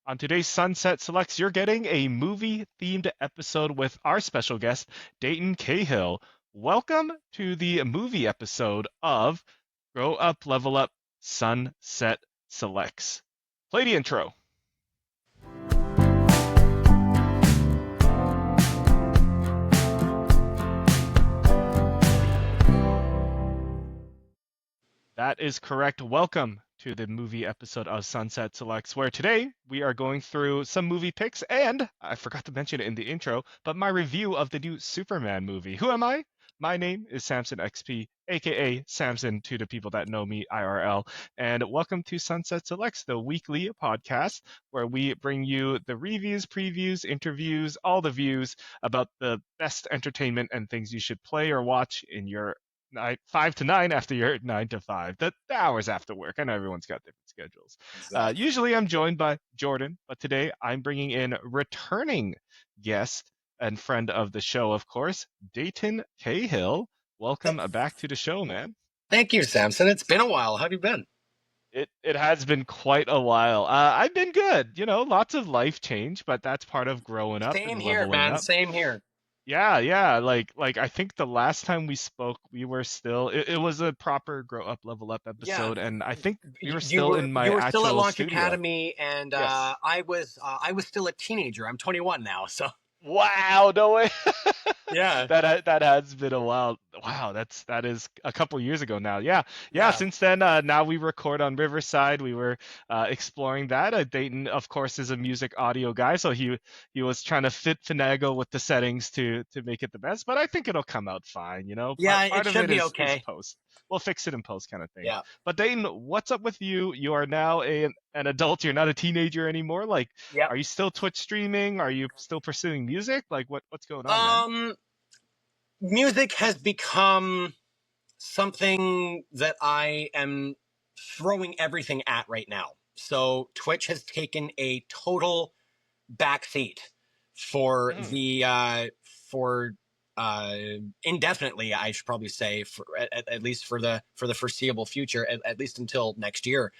On today's Sunset Selects, you're getting a movie-themed episode with our special guest, Dayton Cahill. Welcome to the movie episode of Grow Up, Level Up, Sunset Selects. Play the intro. That is correct. Welcome to the movie episode of Sunset Selects, where today we are going through some movie picks, and I forgot to mention it in the intro, but my review of the new Superman movie. Who am I? My name is Samson XP, aka Samson to the people that know me IRL, and welcome to Sunset Selects, the weekly podcast where we bring you the reviews, previews, interviews, all the views about the best entertainment and things you should play or watch in your 5 to 9 after your 9 to 5. The hours after work. I know everyone's got different schedules. Exactly. Usually I'm joined by Jordan, but today I'm bringing in returning guest and friend of the show, of course, Dayton Cahill. Welcome back to the show, man. Thank you, Samson. It's been a while. How have you been? It has been quite a while. I've been good, lots of life change, but that's part of growing up Same and here, leveling man. up. Same here. Yeah, yeah. Like I think the last time we spoke, we were still it was a proper grow up, level up Yeah, episode, and I think we you, were you still were in my you were still at actual Launch studio. Academy, and Yes. I was still a teenager. I'm 21 now, so Wow, no way. yeah, That has been a while. Wow, that is a couple years ago now. Yeah, yeah. yeah, Since then, now we record on Riverside. We were exploring that. Dayton, of course, is a music audio guy, so he was trying to finagle with the settings to make it the best. But I think it'll come out fine. yeah. It Part of should it be is okay. post. We'll fix it in post, kind of thing. Yeah, But Dayton, what's up with you? You are now an adult. You're not a teenager anymore. Like, yep. are you still Twitch streaming? Are you still pursuing music? Like, what's going on, man? Um, Music has become something that I am throwing everything at right now. So Twitch has taken a total backseat for Mhm. the for uh indefinitely, I should probably say, for at least for the foreseeable future, at least until next year.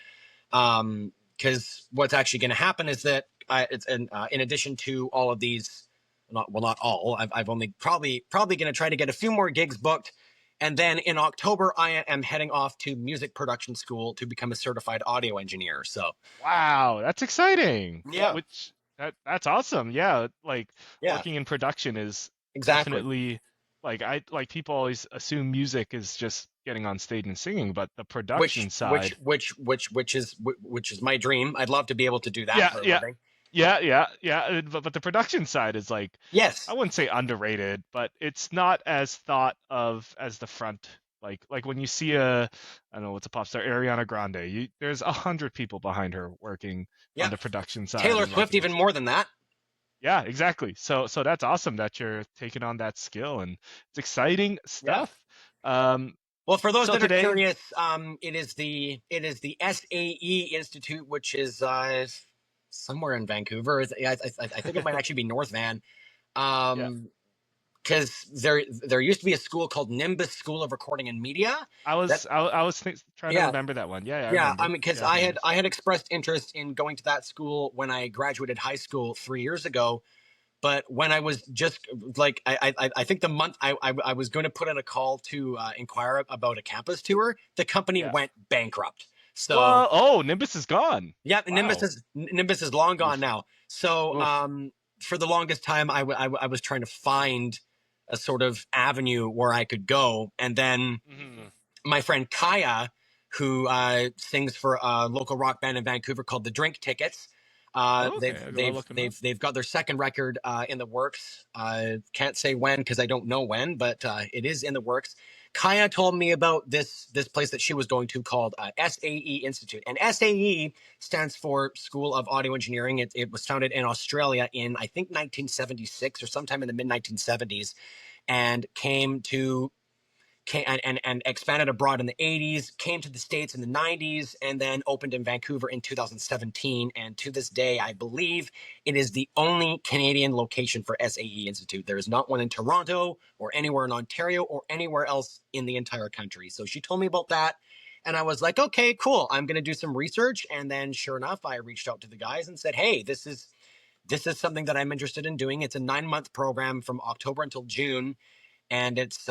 Because what's actually going to happen is that it's in addition to all of these, not all, I've only probably going to try to get a few more gigs booked. And then in October, I am heading off to music production school to become a certified audio engineer. So, Wow, that's exciting. yeah, That's awesome. Yeah, like yeah, working in production is exactly. definitely like people always assume music is just getting on stage and singing, but the which production which side, which which which is my dream. I'd love to be able to do that yeah, for a yeah, living. yeah. But the production side is like I Yes. wouldn't say underrated, but it's not as thought of as the front. Like when you see I don't know what's a pop star, Ariana Grande. There's 100 people behind her working on Yep. the production side Taylor and like Swift even more than that. yeah, exactly. So that's awesome that you're taking on that skill and it's exciting Yeah. stuff. Um, Well, for those so that are today, curious, it is the SAE Institute, which is somewhere in Vancouver. I think it might actually be North Van. yeah, Um, because there used to be a school called Nimbus School of Recording and Media. That I was trying to Yeah, remember that one. Yeah, I yeah. I remember. mean, because Yeah, I had Nimbus. I had expressed interest in going to that school when I graduated high school 3 years ago. But when I was just like, I think the month I was going to put in a call to inquire about a campus tour, the company Yeah. went bankrupt. So Well, oh, Nimbus is gone. yeah, Wow. Nimbus is long gone Oof. now. So Oof. for the longest time, I was trying to find a sort of avenue where I could go, and then Hmm. my friend Kaya, who sings for a local rock band in Vancouver called the Drink Tickets. Oh, okay, I'll look him up. They've got their second record in the works. Can't say when because I don't know when, but it is in the works. Kaya told me about this place that she was going to called SAE Institute, and SAE stands for School of Audio Engineering. It was founded in Australia in, I think, 1976 or sometime in the mid 1970s, and came and expanded abroad in the 80s, came to the States in the 90s, and then opened in Vancouver in 2017. And to this day, I believe it is the only Canadian location for SAE Institute. There is not one in Toronto or anywhere in Ontario or anywhere else in the entire country. So she told me about that. And I was like, okay, cool. I'm going to do some research. And then sure enough, I reached out to the guys and said, hey, this is something that I'm interested in doing. It's a 9-month program from October until June, and it's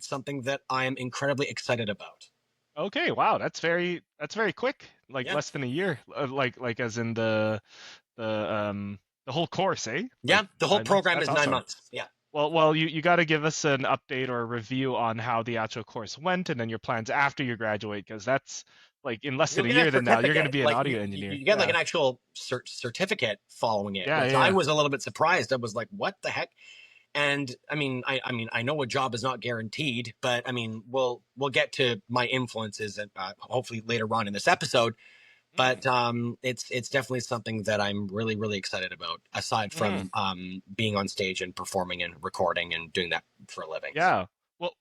something that I'm incredibly excited about. Okay, wow, that's very quick. Like Yeah, less than a year. Like as in the whole course, eh? Like yeah. The whole 9 months. program That's is nine awesome. months. Yeah. Well, you got to give us an update or a review on how the actual course went, and then your plans after you graduate, because that's like in less than You'll a get a year than now, you're going to certificate. be an Like audio engineer. you get like Yeah, an actual certificate following it, yeah, which yeah, I yeah. was a little bit surprised. I was like, what the heck? And I know a job is not guaranteed, but I mean, we'll get to my influences and hopefully later on in this episode. Mm, But it's definitely something that I'm really really excited about. Aside mm. from being on stage and performing and recording and doing that for a living. So Yeah.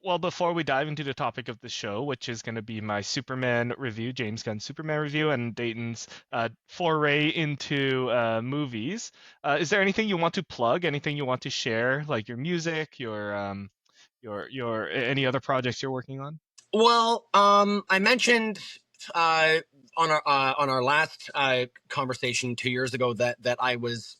Well, before we dive into the topic of the show, which is going to be my Superman review, James Gunn's Superman review, and Dayton's foray into movies, is there anything you want to plug? Anything you want to share, like your music, your any other projects you're working on? well, I mentioned uh, on our last conversation 2 years ago that I was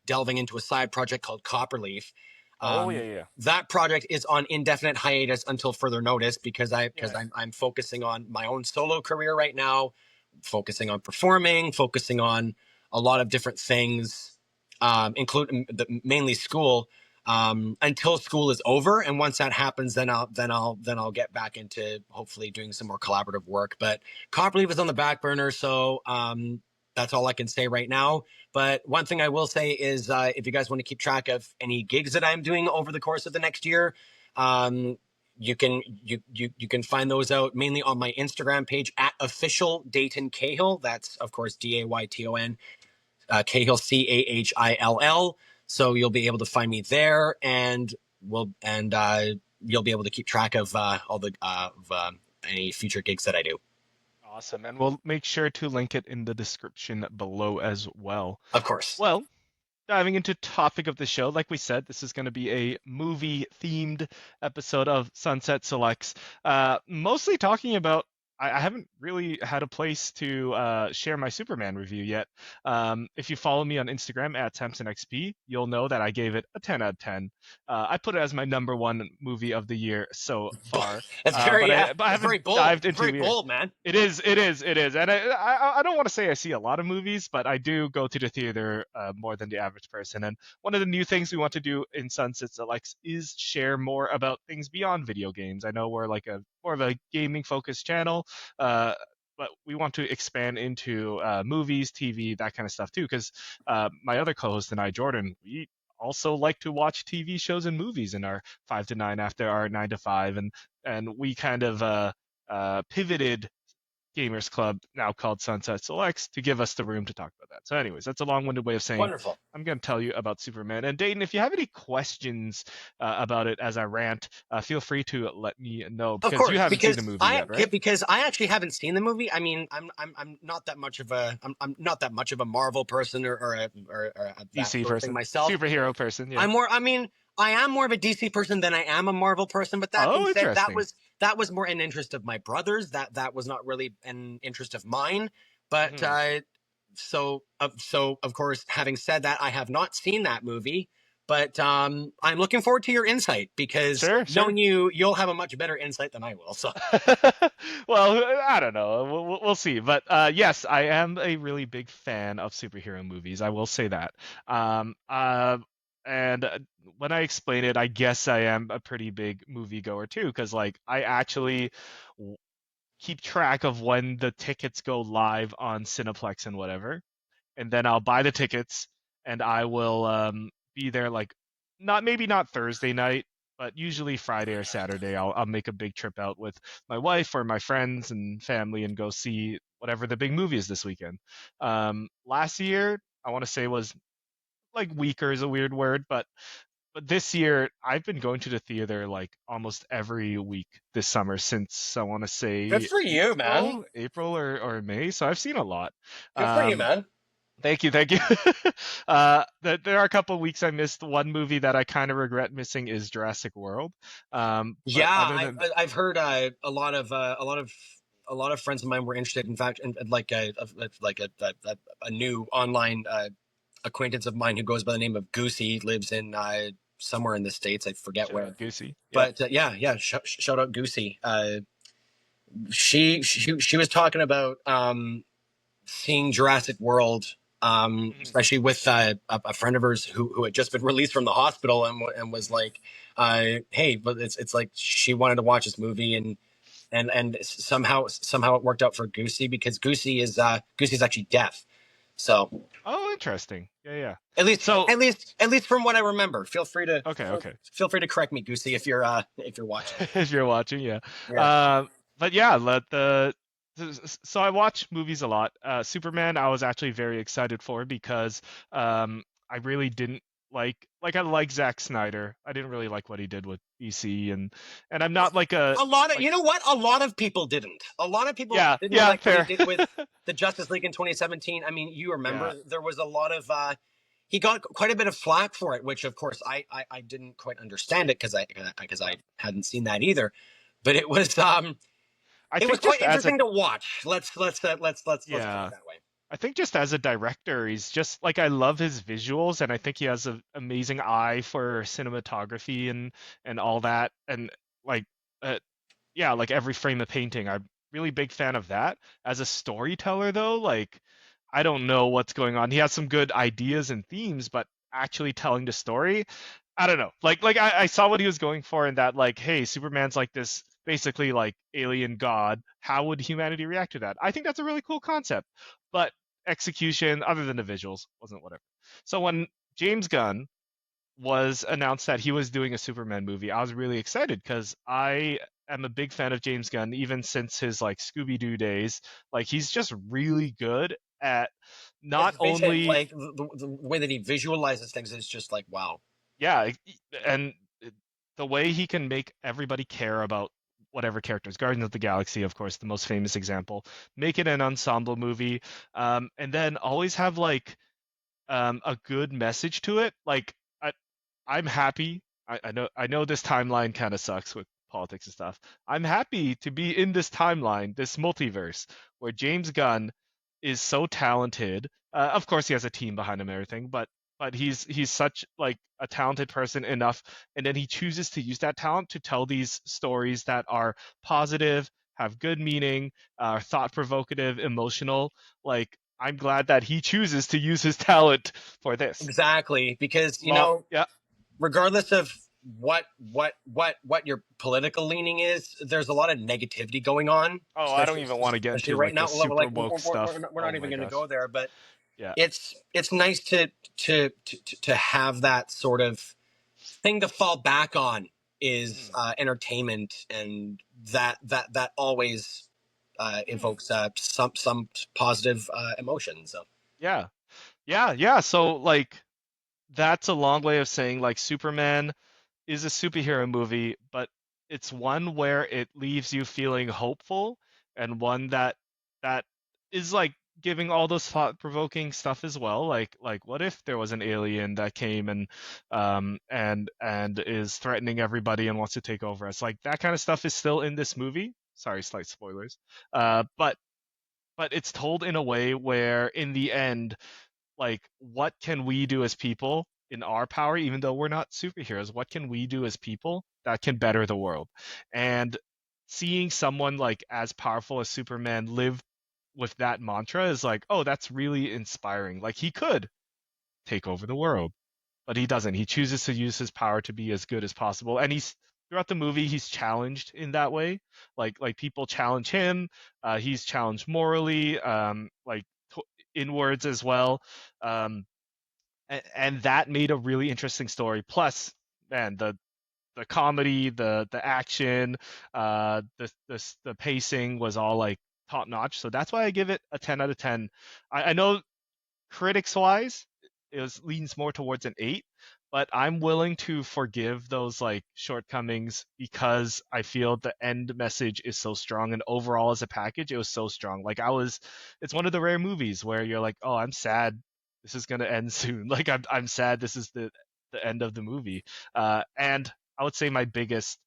delving into a side project called Copperleaf. Oh yeah, Um, yeah, that project is on indefinite hiatus until further notice because yeah. I'm focusing on my own solo career right now, focusing on performing, focusing on a lot of different things, including mainly school, until school is over. And once that happens, then I'll get back into hopefully doing some more collaborative work. But Copperleaf is on the back burner, so that's all I can say right now. But one thing I will say is, if you guys want to keep track of any gigs that I'm doing over the course of the next year, um, you can find those out mainly on my Instagram page at official Dayton Cahill. That's of course Dayton Cahill Cahill. So you'll be able to find me there, and you'll be able to keep track of all the any future gigs that I do. Awesome, and we'll make sure to link it in the description below as well. Of course. Well, diving into topic of the show, like we said, this is going to be a movie themed episode of Sunset Selects. Mostly talking about. I haven't really had a place to share my Superman review yet. If you follow me on Instagram at SamsonXP, you'll know that I gave it a 10 out of 10. I put it as my number one movie of the year so far, That's but very I that's very haven't bold. dived That's very into it. bold, man. It is, and I don't want to say I see a lot of movies, but I do go to the theater more than the average person. And one of the new things we want to do in Sunset Selects is share more about things beyond video games. I know we're like a more of a gaming focused channel, uh, but we want to expand into movies, TV, that kind of stuff too. Because my other co-host and I, Jordan, we also like to watch TV shows and movies in our 5 to 9 after our 9 to 5, and we kind of pivoted Gamers Club, now called Sunset Selects, to give us the room to talk about that. So, anyways, that's a long-winded way of saying Wonderful. I'm going to tell you about Superman. And Dayton, if you have any questions about it as I rant, feel free to let me know Of because you course, haven't seen the movie yet, right? because I actually haven't seen the movie. I mean, I'm not that much of a I'm not that much of a Marvel person or that DC sort of thing person, myself. superhero person, yeah. I'm more. I mean, I am more of a DC person than I am a Marvel person. But that being Oh, said, interesting. that was more an interest of my brothers. That was not really an interest of mine. But Hmm. so of course, having said that, I have not seen that movie. But I'm looking forward to your insight because Sure, knowing sure. you, you'll have a much better insight than I will. So Well, I don't know. We'll see. But yes, I am a really big fan of superhero movies. I will say that. Um, uh, and when I explain it, I guess I am a pretty big moviegoer too, because like I actually w- keep track of when the tickets go live on Cineplex and whatever, and then I'll buy the tickets and I will be there like maybe not Thursday night, but usually Friday or Saturday. I'll make a big trip out with my wife or my friends and family and go see whatever the big movie is this weekend. Last year I want to say was like weaker is a weird word, but this year I've been going to the theater like almost every week this summer since I want to good say for you, man. April or May. So I've seen a lot. Good for you, Um, man. Thank you, thank you. There are a couple of weeks I missed. One movie that I kind of regret missing is Jurassic World. Yeah, But other than I've heard a lot of friends of mine were interested. In fact, in like a new online acquaintance of mine who goes by the name of Goosey lives in somewhere in the states. I forget Shout where, out Goosey, yeah. but yeah. Shout out Goosey. She was talking about seeing Jurassic World, Mhm. especially with a friend of hers who had just been released from the hospital and was Mhm. like, "Hey, but it's like she wanted to watch this movie and somehow it worked out for Goosey because Goosey's actually deaf. So Oh, interesting. Yeah, yeah. at least So, at least from what I remember, okay, okay. feel free to correct me, Goosey, if you're watching. If you're watching, yeah. Yeah, Um, but yeah, so I watch movies a lot. Superman, I was actually very excited for because I really didn't I like Zack Snyder. I didn't really like what he did with DC, and I'm not like a a lot of like you know what a lot of people didn't. A lot of people yeah, didn't yeah, like what he fair. did with the Justice League in 2017. I mean, you remember Yeah. there was a lot of he got quite a bit of flack for it, which of course I didn't quite understand it because Yeah. I hadn't seen that either. But I it was think quite just as a interesting to watch. Let's put it yeah. that way. I think just as a director, he's just like I love his visuals, and I think he has an amazing eye for cinematography and all that, and like uh, yeah, like every frame of painting. I'm really big fan of that. As a storyteller, though, like I don't know what's going on. He has some good ideas and themes, but actually telling the story, I don't know. I saw what he was going for in that, like, hey, Superman's like this basically like alien god. How would humanity react to that? I think that's a really cool concept. But execution, other than the visuals, wasn't whatever. So when James Gunn was announced that he was doing a Superman movie, I was really excited because I am a big fan of James Gunn even since his like Scooby Doo days. Like he's just really good at not His vision, only like the way that he visualizes things, is just like wow. yeah, and the way he can make everybody care about whatever characters. Guardians of the Galaxy, of course, the most famous example. Make it an ensemble movie, and then always have like a good message to it. Like I, I'm happy. I know this timeline kind of sucks with politics and stuff. I'm happy to be in this timeline, this multiverse, where James Gunn is so talented. Of course, he has a team behind him and everything, but he's such like a talented person enough, and then he chooses to use that talent to tell these stories that are positive, have good meaning, are thought provocative, emotional. Like I'm glad that he chooses to use his talent for this. Exactly, because Yeah. regardless of what your political leaning is, there's a lot of negativity going on, Oh, I don't especially even want to get especially into right like the now. super Like woke stuff. we're Oh not even my going to gosh. go there, but Yeah. it's nice to have that sort of thing to fall back on is Mm, entertainment, and that always mm. evokes some positive emotion. So Yeah. Yeah, yeah. So like that's a long way of saying like Superman is a superhero movie, but it's one where it leaves you feeling hopeful and one that is like giving all those thought-provoking stuff as well. Like what if there was an alien that came and is threatening everybody and wants to take over us? Like that kind of stuff is still in this movie. Sorry, slight spoilers. But it's told in a way where in the end like what can we do as people in our power even though we're not superheroes, what can we do as people that can better the world? And seeing someone like as powerful as Superman live with that mantra is like, oh, that's really inspiring. Like he could take over the world, but he doesn't. He chooses to use his power to be as good as possible, and he's throughout the movie he's challenged in that way. Like people challenge him. He's challenged morally, like inwards as well. Um, and that made a really interesting story. Plus, man, the comedy, the action, the pacing was all like top notch. So that's why I give it a 10 out of 10. I know critics wise, leans more towards an 8, but I'm willing to forgive those like shortcomings because I feel the end message is so strong and overall as a package it was so strong. Like it's one of the rare movies where you're like, "Oh, I'm sad this is gonna end soon. Like I'm sad this is the end of the movie. And I would say my biggest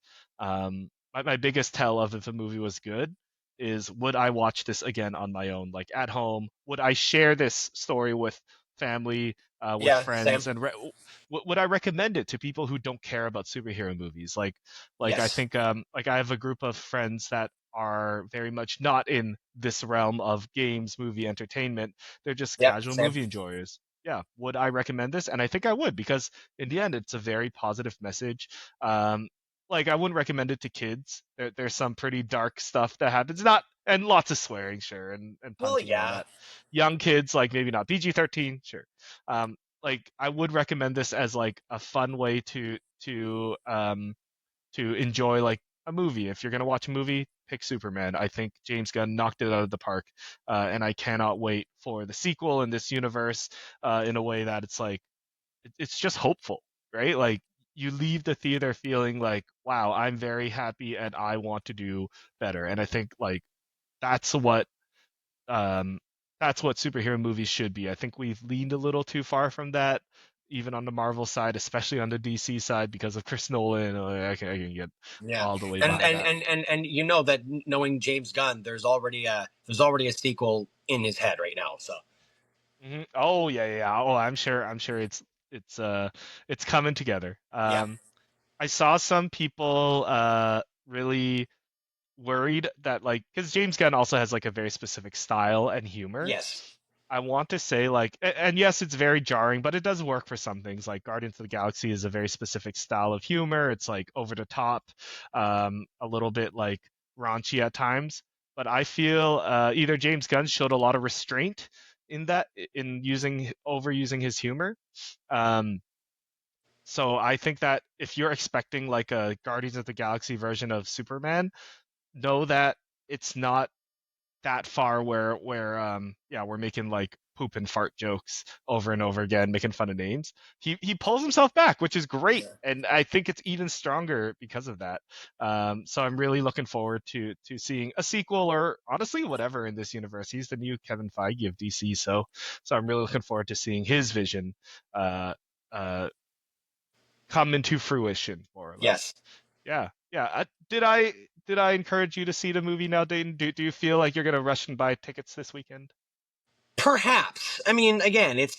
tell of if a movie was good is would I watch this again on my own, like at home? Would I share this story with family, with Yeah, same. friends, and would I recommend it to people who don't care about superhero movies? Like I Yes. think like I have a group of friends that are very much not in this realm of games, movie entertainment. They're just Yep, casual same. movie enjoyers. Yeah, would I recommend this? And I think I would because in the end, it's a very positive message. Um, like I wouldn't recommend it to kids. There's some pretty dark stuff that happens. Not and lots of swearing, sure, and Well, punching and all yeah. that. Young kids, like maybe not PG-13, sure. Like I would recommend this as like a fun way to enjoy like a movie. If you're gonna watch a movie, pick Superman. I think James Gunn knocked it out of the park, and I cannot wait for the sequel in this universe in a way that it's like it's just hopeful, right? Like you leave the theater feeling like, wow, I'm very happy and I want to do better. And I think like that's what um that's what superhero movies should be. I think we've leaned a little too far from that, even on the Marvel side, especially on the DC side because of Chris Nolan. I can get Yeah. all the way And behind and that. and and and you know that knowing James Gunn, there's already a sequel in his head right now. So Oh yeah, yeah, yeah. Oh, I'm sure it's it's coming together. yeah. I saw some people really worried that like because James Gunn also has like a very specific style and humor. Yes. I want to say like and yes, it's very jarring, but it does work for some things. Like Guardians of the Galaxy is a very specific style of humor. It's like over the top, a little bit like raunchy at times. But I feel either James Gunn showed a lot of restraint in that in using overusing his humor. Um, so I think that if you're expecting like a Guardians of the Galaxy version of Superman, know that it's not that far where yeah, we're making like poop and fart jokes over and over again, making fun of names. He pulls himself back, which is great, Yeah. and I think it's even stronger because of that. So I'm really looking forward to seeing a sequel or honestly whatever in this universe. He's the new Kevin Feige of DC, so I'm really looking forward to seeing his vision uh uh come into fruition more or less. Yes. Yeah, yeah. Did I encourage you to see the movie now, Dayton? Do you feel like you're gonna rush and buy tickets this weekend? Perhaps. I mean, again, it's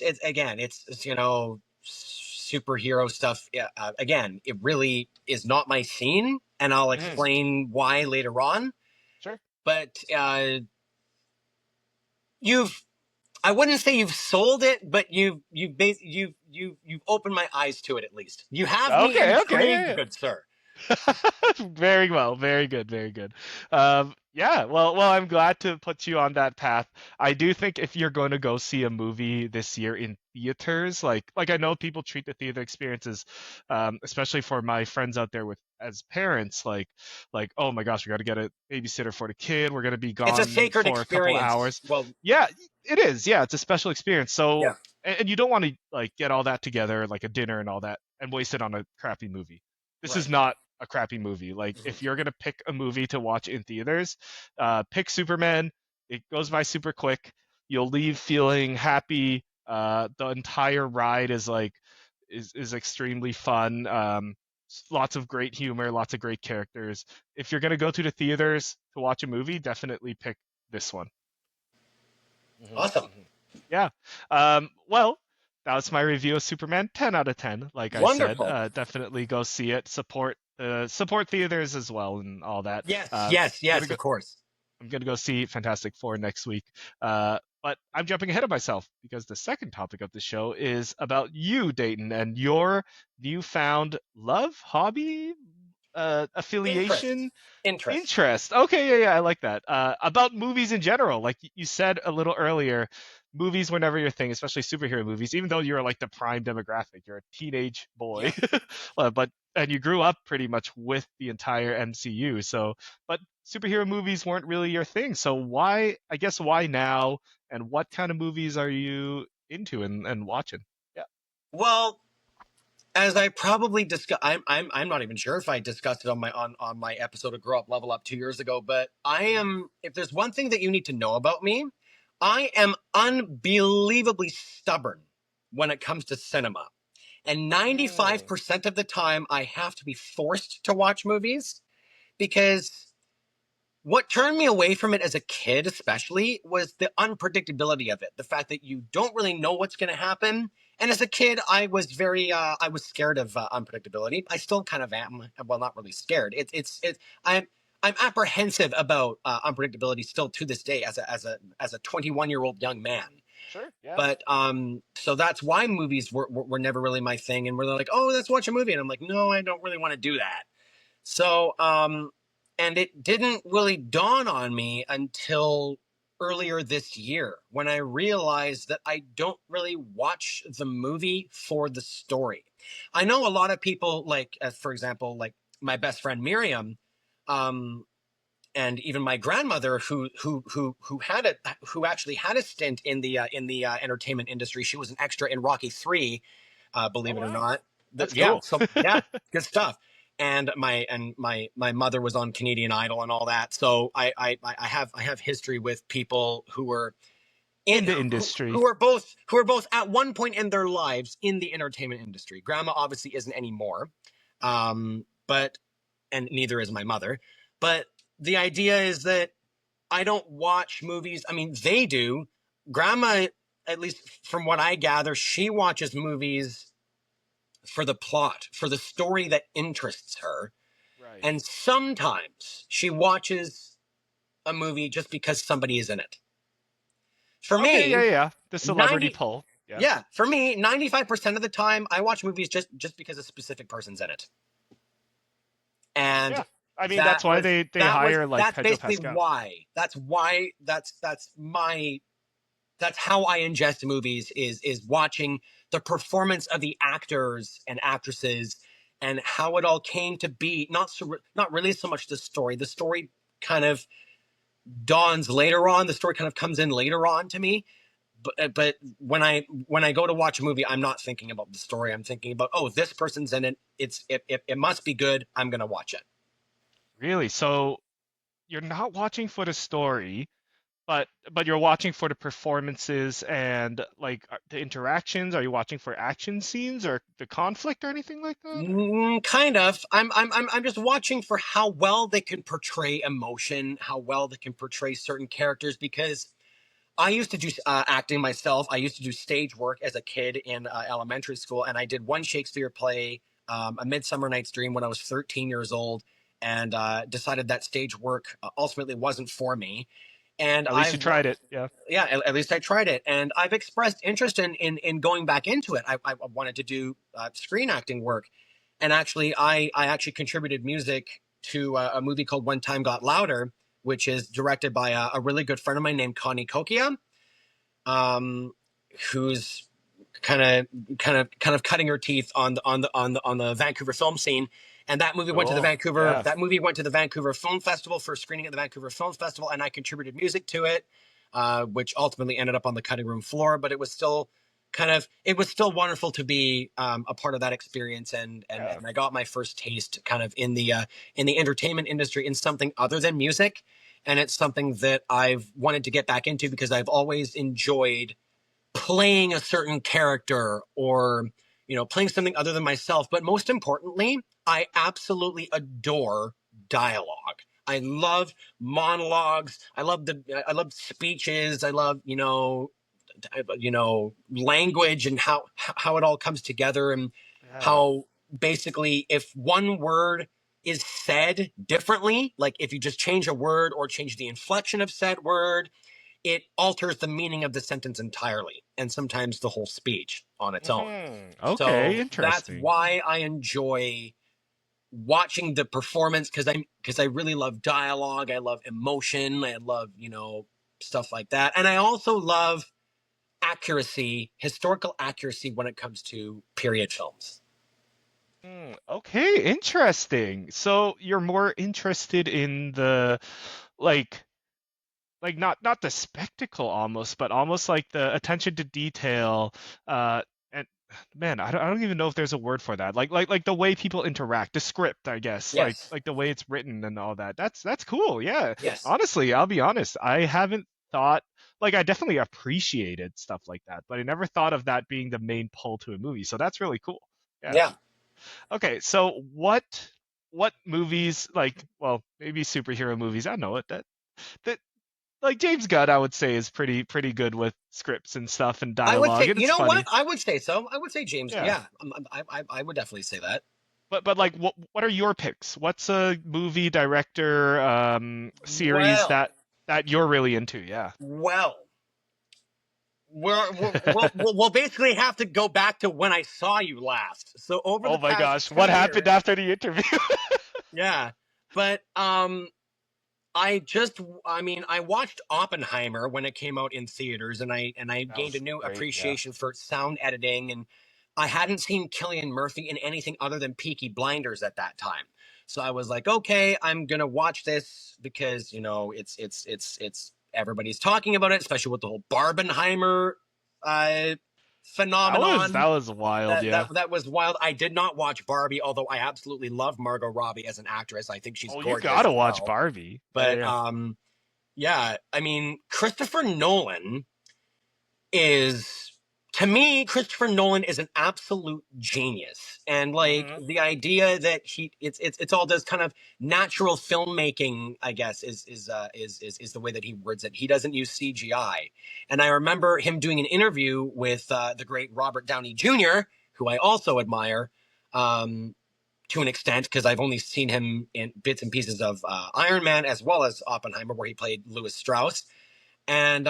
superhero stuff. Yeah, again, it really is not my scene, and I'll Hmm. explain why later on. Sure. But you've I wouldn't say you've sold it, but you've opened my eyes to it at least. You have me Okay, okay, intrigued, yeah, good sir. very well, very good, very good. Yeah, well, I'm glad to put you on that path. I do think if you're going to go see a movie this year in theaters, like I know people treat the theater experiences, especially for my friends out there with as parents, like oh my gosh, we got to get a babysitter for the kid. We're gonna be It's a gone sacred for a couple experience. hours. Well, Yeah, it is. Yeah, it's a special experience. So, yeah, and you don't want to like get all that together, like a dinner and all that, and waste it on a crappy movie. This is right. not a crappy movie. Like if you're gonna pick a movie to watch in theaters, pick Superman. It goes by super quick. You'll leave feeling happy. The entire ride is like is extremely fun. Lots of great humor, lots of great characters. If you're gonna go to the theaters to watch a movie, definitely pick this one. Hmm. Awesome. Hmm. Yeah. Well, that was my review of Superman. 10 out of 10. Like I said, Wonderful. definitely go see it. Support theaters as well and all that. Yes, Uh, yes, I'm gonna yes, go. of course. I'm gonna go see Fantastic Four next week. But I'm jumping ahead of myself because the second topic of the show is about you, Dayton, and your newfound love, hobby, Interest. affiliation, Interest. interest. Okay, yeah, yeah, I like that. About movies in general, like you said a little earlier, movies were never your thing, especially superhero movies. Even though you're like the prime demographic, you're a teenage boy, Yeah. but and you grew up pretty much with the entire MCU. So, but superhero movies weren't really your thing. So why? I guess why now? And what kind of movies are you into and watching? Yeah. Well, as I probably discussed, I'm not even sure if I discussed it on my episode of Grow Up Level Up 2 years ago. But I am. If there's one thing that you need to know about me, I am unbelievably stubborn. when it comes to cinema. And Mm, 95% of the time, I have to be forced to watch movies because what turned me away from it as a kid, especially, was the unpredictability of it. The fact that you don't really know what's going to happen. And as a kid, I was scared of unpredictability. I still kind of am. Well, not really scared. I'm apprehensive about unpredictability still to this day as a 21-year-old young man. sure, yeah. But so that's why movies were never really my thing. And we're like, oh, let's watch a movie, and I'm like, no, I don't really want to do that. So, and it didn't really dawn on me until earlier this year when I realized that I don't really watch the movie for the story. I know a lot of people, like, for example, like my best friend Miriam, um, and even my grandmother, who actually had a stint in the entertainment industry. She was an extra in Rocky 3, Oh believe it or wow, not. that's Yeah, cool. so yeah, good stuff. And my mother was on Canadian Idol and all that. So I have history with people who were in In the industry. who are both at one point in their lives in the entertainment industry. Grandma obviously isn't anymore, but and neither is my mother. But the idea is that I don't watch movies. I mean, they do. Grandma, at least from what I gather, she watches movies for the plot, for the story that interests her. Right. And sometimes she watches a movie just because somebody is in it. For Okay, yeah, me, yeah. The celebrity 90 pull. Yeah. yeah, for me, 95% of the time I watch movies just because a specific person's in it. And Yeah. I mean, that's why they hire like that's Pedro basically Pascal. why. That's how I ingest movies is watching the performance of the actors and actresses and how it all came to be. Not really so much the story. The story kind of dawns later on. The story kind of comes in later on to me. But when I go to watch a movie, I'm not thinking about the story. I'm thinking about, oh, this person's in it. It must be good. I'm gonna watch it. Really? So you're not watching for the story, but you're watching for the performances and like the interactions. Are you watching for action scenes or the conflict or anything like that? Or? Kind of. I'm just watching for how well they can portray emotion, how well they can portray certain characters. Because I used to do acting myself. I used to do stage work as a kid in elementary school, and I did one Shakespeare play, A Midsummer Night's Dream, when I was 13 years old, and decided that stage work ultimately wasn't for me. And At least you tried it. Yeah. yeah, at least I tried it, and I've expressed interest in going back into it. I wanted to do screen acting work, and actually, I actually contributed music to a movie called When Time Got Louder, which is directed by a really good friend of mine named Connie Kokia, um, who's kind of cutting her teeth on the Vancouver film scene. And that movie went to the Cool. Yeah. Vancouver Film Festival for screening at the Vancouver Film Festival, and I contributed music to it, which ultimately ended up on the cutting room floor. But it was still wonderful to be a part of that experience, Yeah. and I got my first taste kind of in the entertainment industry in something other than music, and it's something that I've wanted to get back into because I've always enjoyed playing a certain character, or playing something other than myself. But most importantly, I absolutely adore dialogue. I love monologues. I love speeches. I love language, and how it all comes together, and Yeah. how basically if one word is said differently, like if you just change a word or change the inflection of said word, it alters the meaning of the sentence entirely, and sometimes the whole speech on its own. Okay, So that's interesting. why I enjoy watching the performance, because I really love dialogue. I love emotion. I love stuff like that, and I also love historical accuracy when it comes to period films. Okay, interesting. So you're more interested in the like not the spectacle almost, but almost like the attention to detail, and man, I don't even know if there's a word for that. Like the way people interact, the script, I guess, Yes. like the way it's written and all that. That's cool. Yeah. Yes. Honestly, I'll be honest. I haven't thought like I definitely appreciated stuff like that, but I never thought of that being the main pull to a movie. So that's really cool. Yeah. Yeah. Okay, so what movies like well, maybe superhero movies, I don't know it that like James Gunn I would say is pretty good with scripts and stuff and I would dialogue say, and you it's know what? funny. I would say so. I would say James. Yeah. Yeah, I would definitely say that. But like what are your picks? What's a movie director series Well, that you're really into? Yeah. well, we'll basically have to go back to when I saw you last. So over Oh the my past gosh, what 2 years, happened after the interview? yeah. But I just, I mean, I watched Oppenheimer when it came out in theaters, and I That gained a was new great, yeah. appreciation for sound editing, and I hadn't seen Killian Murphy in anything other than Peaky Blinders at that time. So I was like, okay, I'm gonna watch this because it's everybody's talking about it, especially with the whole Barbenheimer uh, That phenomenon. was wild, yeah. That was wild. I did not watch Barbie, although I absolutely love Margot Robbie as an actress. I think she's Oh, you gorgeous gotta as watch well. Barbie. Yeah, yeah, But yeah. yeah, I mean, Christopher Nolan is, to me, Christopher Nolan is an absolute genius. And like Hmm. the idea that it's all this kind of natural filmmaking, I guess, is the way that he words it. He doesn't use CGI. And I remember him doing an interview with the great Robert Downey Jr., who I also admire. To an extent, because I've only seen him in bits and pieces of Iron Man as well as Oppenheimer, where he played Lewis Strauss. And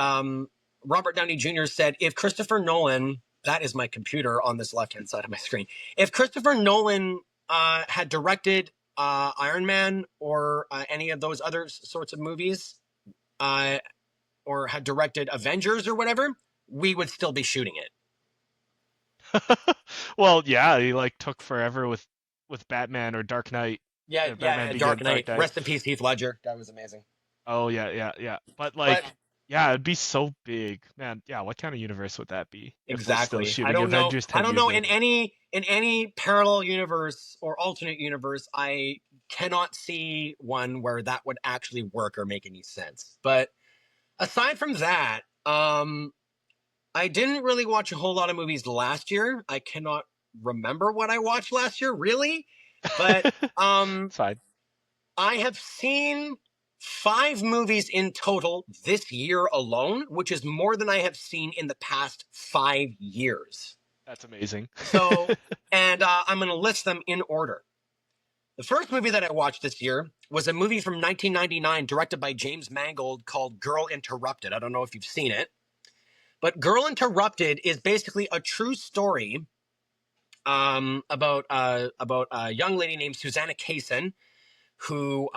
Robert Downey Jr. said, if Christopher Nolan, that is my computer on this left hand side of my screen, if Christopher Nolan had directed Iron Man or any of those other sorts of movies, uh, or had directed Avengers or whatever, we would still be shooting it. Well, yeah, he like took forever with Batman or Dark Knight. Yeah, Yeah, Batman yeah, Dark Begins, Dark Knight. Knight. Rest in peace, Heath Ledger. That was amazing. Oh yeah, yeah, yeah. But But like, yeah, it'd be so big, man. Yeah, what kind of universe would that be if we're still exactly. I shooting don't know. Avengers I 10 don't years know later? in any parallel universe or alternate universe. I cannot see one where that would actually work or make any sense. But aside from that, I didn't really watch a whole lot of movies last year. I cannot remember what I watched last year, really. But um, It's fine. I have seen 5 movies in total this year alone, which is more than I have seen in the past 5 years. That's amazing. So, and I'm going to list them in order. The first movie that I watched this year was a movie from 1999 directed by James Mangold called Girl Interrupted. I don't know if you've seen it, but Girl Interrupted is basically a true story about a young lady named Susanna Kaysen who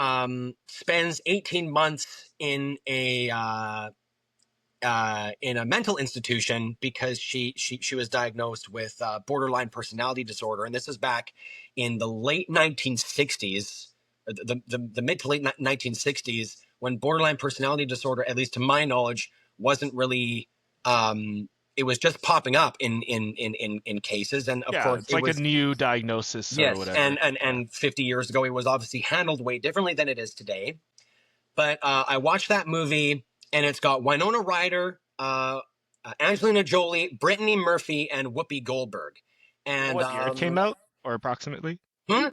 spends 18 months in a mental institution because she was diagnosed with borderline personality disorder, and this is back in the late 1960s, the mid to late 1960s, when borderline personality disorder, at least to my knowledge, wasn't really. It was just popping up in cases, and of Yeah, course it's it like a was. new diagnosis or Yes, whatever. and Yeah. 50 years ago, it was obviously handled way differently than it is today. But I watched that movie, and it's got Winona Ryder, Angelina Jolie, Brittany Murphy, and Whoopi Goldberg. You know And what year it came out, or approximately? hmm,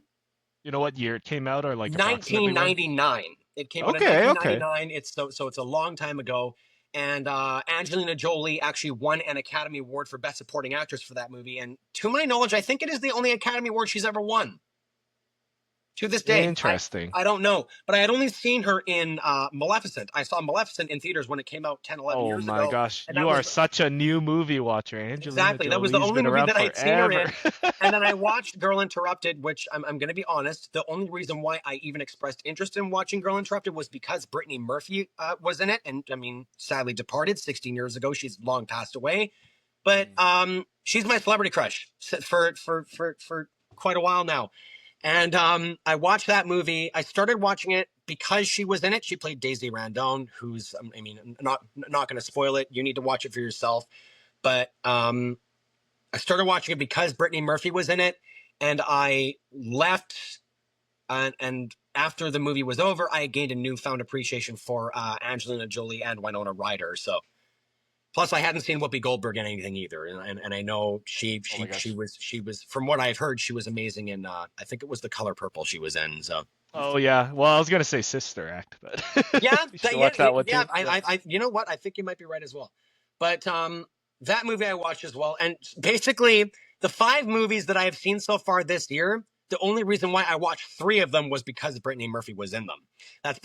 You know what year it came out, or like approximately when? 1999. It came out in Okay, okay. 1999. So it's a long time ago. And Angelina Jolie actually won an Academy Award for Best Supporting Actress for that movie. And to my knowledge, I think it is the only Academy Award she's ever won. To this day, Interesting. I don't know, but I had only seen her in Maleficent. I saw Maleficent in theaters when it came out 10, 11 Oh years my ago, gosh, and you that are was such a new movie watcher. Angelina exactly, that was the Jolie's only been movie around that I'd seen her forever. in. And then I watched Girl Interrupted, which I'm going to be honest, the only reason why I even expressed interest in watching Girl Interrupted was because Brittany Murphy was in it, and I mean, sadly departed 16 years ago. She's long passed away, but she's my celebrity crush for quite a while now. And I watched that movie. I started watching it because she was in it. She played Daisy Randone, who's, I mean, I'm not going to spoil it. You need to watch it for yourself. But I started watching it because Brittany Murphy was in it, and I left. And after the movie was over, I gained a newfound appreciation for Angelina Jolie and Winona Ryder. So Plus, I hadn't seen Whoopi Goldberg in anything either, and I know she Oh my she she gosh. was she was from what I've heard she was amazing in I think it was The Color Purple she was in. So Oh yeah. Well, I was gonna say Sister Act, but yeah, you should that, yeah, watch that one yeah. too. Yeah. You know what? I think you might be right as well. But that movie I watched as well, and basically the 5 movies that I have seen so far this year. The only reason why I watched 3 of them was because Brittany Murphy was in them. That's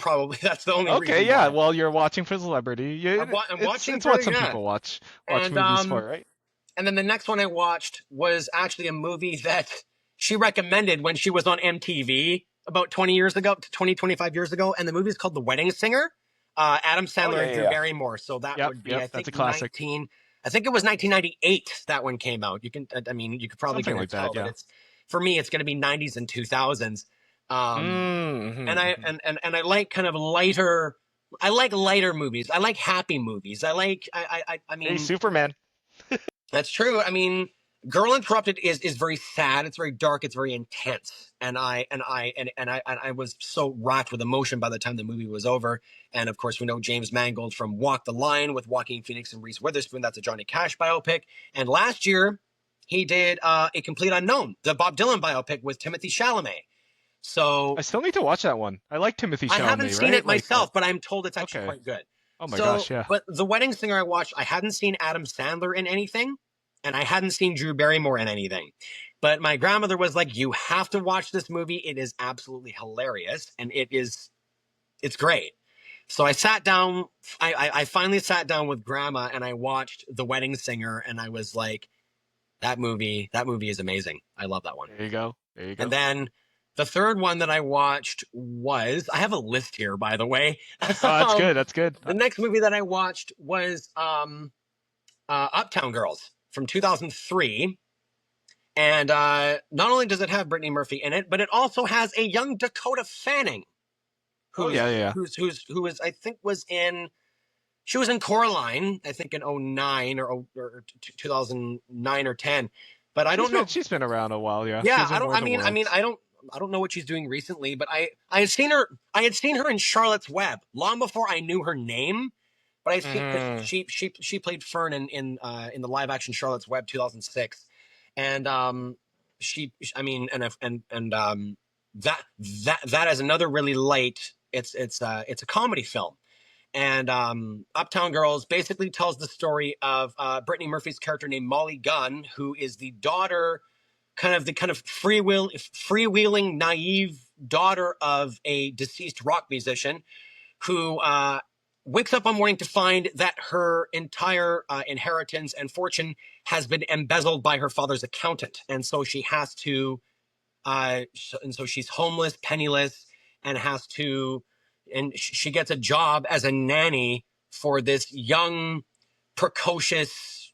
the only Okay. reason Yeah. why. Well, you're watching for celebrity. I'm It's watching it's for what some yeah, people watch and movies for, right? and then the next one I watched was actually a movie that she recommended when she was on MTV about 20 years ago, 20, 25 years ago. And the movie is called The Wedding Singer. Adam Oh Sandler yeah, and yeah, Drew yeah. Barrymore. So that Yep. would be, Yep. I That's think, a classic. I think it was 1998 that one came out. I mean, you could probably Something get a like tell, that. but Yeah. for me, it's going to be 90s and 2000s. Um, and I, Mm-hmm. and I like kind of lighter, I like lighter movies. I like happy movies. I Hey, mean, Superman. that's true. I mean, Girl Interrupted is very sad. It's very dark. It's very intense. And I was so racked with emotion by the time the movie was over. And of course, we know James Mangold from Walk the Line with Joaquin Phoenix and Reese Witherspoon. That's a Johnny Cash biopic. And last year, he did A Complete Unknown, the Bob Dylan biopic with Timothy Chalamet. I So still need to watch that one. I like Timothy I haven't Chalamet, seen it right? Like, myself, but I'm told it's actually okay. quite good. Oh my So, gosh, yeah. but The Wedding Singer I watched, I hadn't seen Adam Sandler in anything, and I hadn't seen Drew Barrymore in anything. But my grandmother was like, "You have to watch this movie. It is absolutely hilarious, and it's great." So I sat down. I finally sat down with Grandma, and I watched The Wedding Singer, and I was like, That movie is amazing. I love that one." There you go. There you And go. then the third one that I watched was I have a list here, by the way. Oh, that's um, good. That's good. the next movie that I watched was Uptown Girls from 2003. And not only does it have Brittany Murphy in it, but it also has a young Dakota Fanning, Oh yeah, yeah, yeah. who is I think was in she was in Coraline, I think in '09 or 2009 or 10. But I She's don't been know. she's been around a while. Yeah, she Yeah, was I in don't. War of the Worlds. I don't know what she's doing recently, but I had seen her. I had seen her in Charlotte's Web long before I knew her name. But I see because Hmm. she played Fern in the live action Charlotte's Web 2006, and she I mean that is another really light. It's a comedy film, and Uptown Girls basically tells the story of Brittany Murphy's character named Molly Gunn, who is the daughter kind of freewheeling, naive daughter of a deceased rock musician who wakes up one morning to find that her entire inheritance and fortune has been embezzled by her father's accountant, and so she has to, and so she's homeless, penniless, and has to, and she gets a job as a nanny for this young, precocious,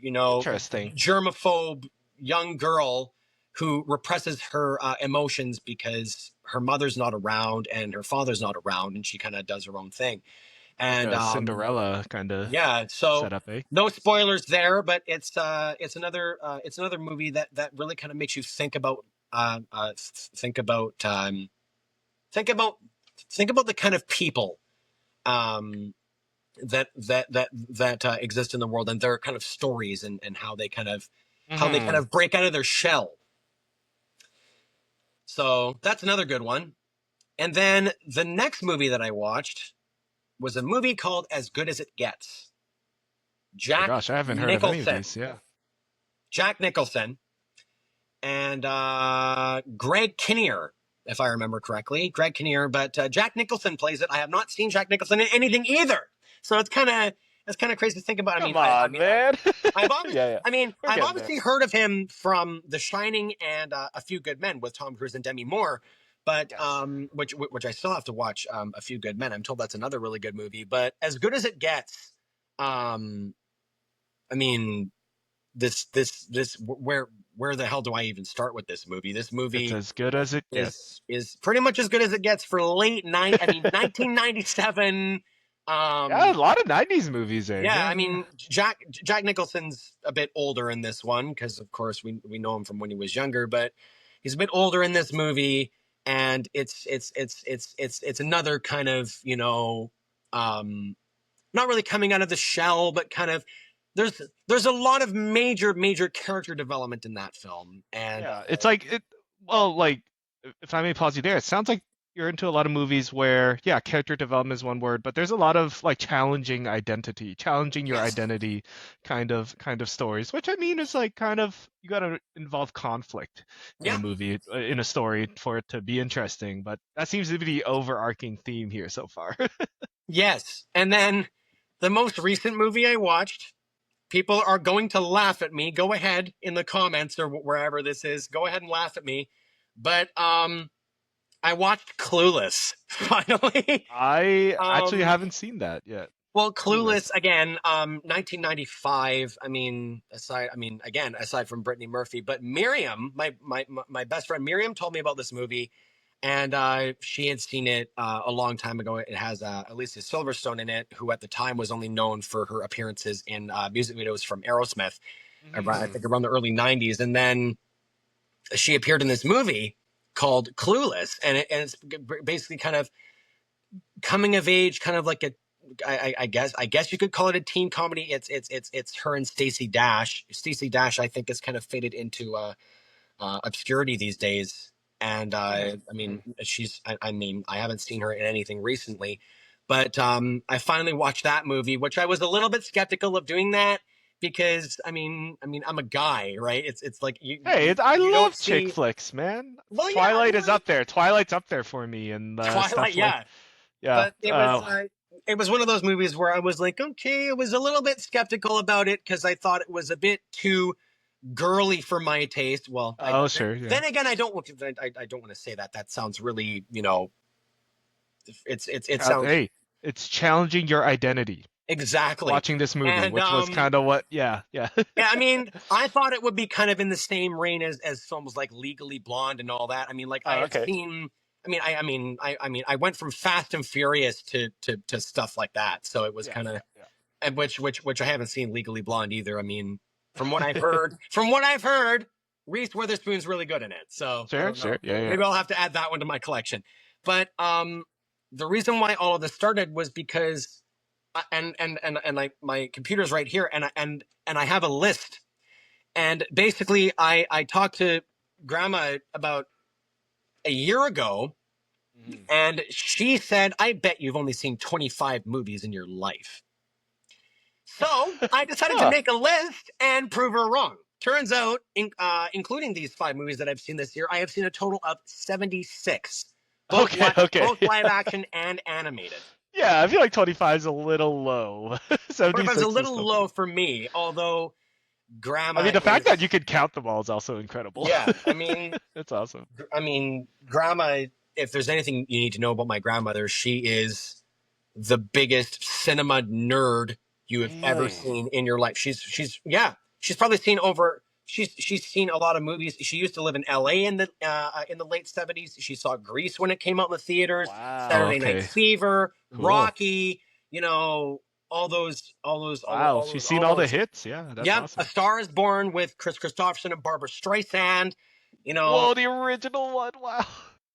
you know, Interesting. germaphobe young girl who represses her emotions because her mother's not around and her father's not around, and she kind of does her own thing. Like And a Cinderella kind of yeah, so setup, eh? no spoilers there, but it's another movie that really kind of makes you uh, uh, think about think about think about the kind of people um, that exist in the world and their kind of stories and how they kind Hmm. of break out of their shell. So that's another good one. And then the next movie that I watched was a movie called As Good as It Gets. Oh my Jack gosh, I haven't heard of any of Nicholson. these. Yeah. Jack Nicholson and Greg Kinnear, if I remember correctly. Greg Kinnear, but Jack Nicholson plays it. I have not seen Jack Nicholson in anything either. So it's kind of crazy to think about. Come on, man. Yeah, yeah. We're I've getting there. obviously heard of him from The Shining and A Few Good Men with Tom Cruise and Demi Moore, but Yes. which I still have to watch. A Few Good Men. I'm told that's another really good movie. But As Good as It Gets, um, I mean, this where the hell do I even start with this movie? This It's movie as good as it gets. is pretty much as good as it gets for late night. I mean, 1997. Yeah, a Um, lot of '90s movies there. yeah, Yeah, I yeah. mean, Jack Nicholson's a bit older in this one because, of course, we know him from when he was younger, but he's a bit older in this movie, and it's another kind of um not really coming out of the shell, but kind of there's a lot of major character development in that film, and Yeah, it's like it. Well, like if I may pause you there, it sounds like you're into a lot of movies where, yeah, character development is one word, but there's a lot of like challenging your yes, identity, kind of stories. Which I mean is like kind of you got to involve conflict in a yeah, movie, in a story for it to be interesting. But that seems to be the overarching theme here so far. yes. And then the most recent movie I watched, people are going to laugh at me. Go ahead in the comments or wherever this is. Go ahead and laugh at me. But I watched Clueless finally. I actually um, haven't seen that yet. well, Clueless Clueless. again. 1995. I mean, aside from Brittany Murphy, but Miriam, my best friend Miriam, told me about this movie, and she had seen it a long time ago. It has Alicia Silverstone in it, who at the time was only known for her appearances in music videos from Aerosmith, I Hmm. think around the early '90s, and then she appeared in this movie called Clueless, and it's basically kind of coming of age, kind of like a I guess you could call it a teen comedy. It's her and Stacey Dash. Stacey Dash, I think, has kind of faded into obscurity these days. And Hmm. I Hmm. mean, I mean, I haven't seen her in anything recently, but I finally watched that movie, which I was a little bit skeptical of doing that because I'm a guy, right? It's like Hey, I you don't love chick see. flicks, man. Well, yeah, I Twilight mean, is up there. Twilight's up there for me, and Twilight, stuff like, yeah. yeah. But it was one of those movies where I was like, okay, I was a little bit skeptical about it because I thought it was a bit too girly for my taste. Well, Oh, sure, yeah. then again, I don't want to say that. That sounds really, it sounds Hey, it's challenging your identity. exactly. Watching this movie, And which was kind of what, yeah, yeah. yeah, I mean, I thought it would be kind of in the same reign as films like Legally Blonde and all that. I mean, like I Oh, had okay. seen. I went from Fast and Furious to stuff like that. So it was Yeah, kind of, yeah, yeah. and which I haven't seen Legally Blonde either. I mean, from what I've heard, Reese Witherspoon's really good in it. So I Sure, don't sure, know. yeah, yeah. Maybe I'll have to add that one to my collection. But the reason why all of this started was because, and like my computer's right here, and I have a list, and basically I talked to Grandma about a year ago, Mhm. and she said, "I bet you've only seen 25 movies in your life." So I decided to Huh. make a list and prove her wrong. Turns out, including these 5 movies that I've seen this year, I have seen a total of 76, Okay, okay. both live action and animated. Yeah, I feel like 25 is a little low. 45 is a 76 is little still low pretty. for me, although I Grandma mean, the fact that you is. could count them all is also incredible. Yeah, I mean, That's awesome. Grandma. If there's anything you need to know about my grandmother, she is the biggest cinema nerd you have ever Really? seen in your life. She's probably seen over. She's seen a lot of movies. She used to live in L.A. in the late '70s. She saw Grease when it came out in the theaters. Wow, Saturday Night okay. Fever, Cool. Rocky. You know Wow, she's seen all all the those. hits. Yeah, that's Yeah, A awesome. Star Is Born with Chris Christopherson and Barbara Streisand. You know, Whoa, the original one. Wow.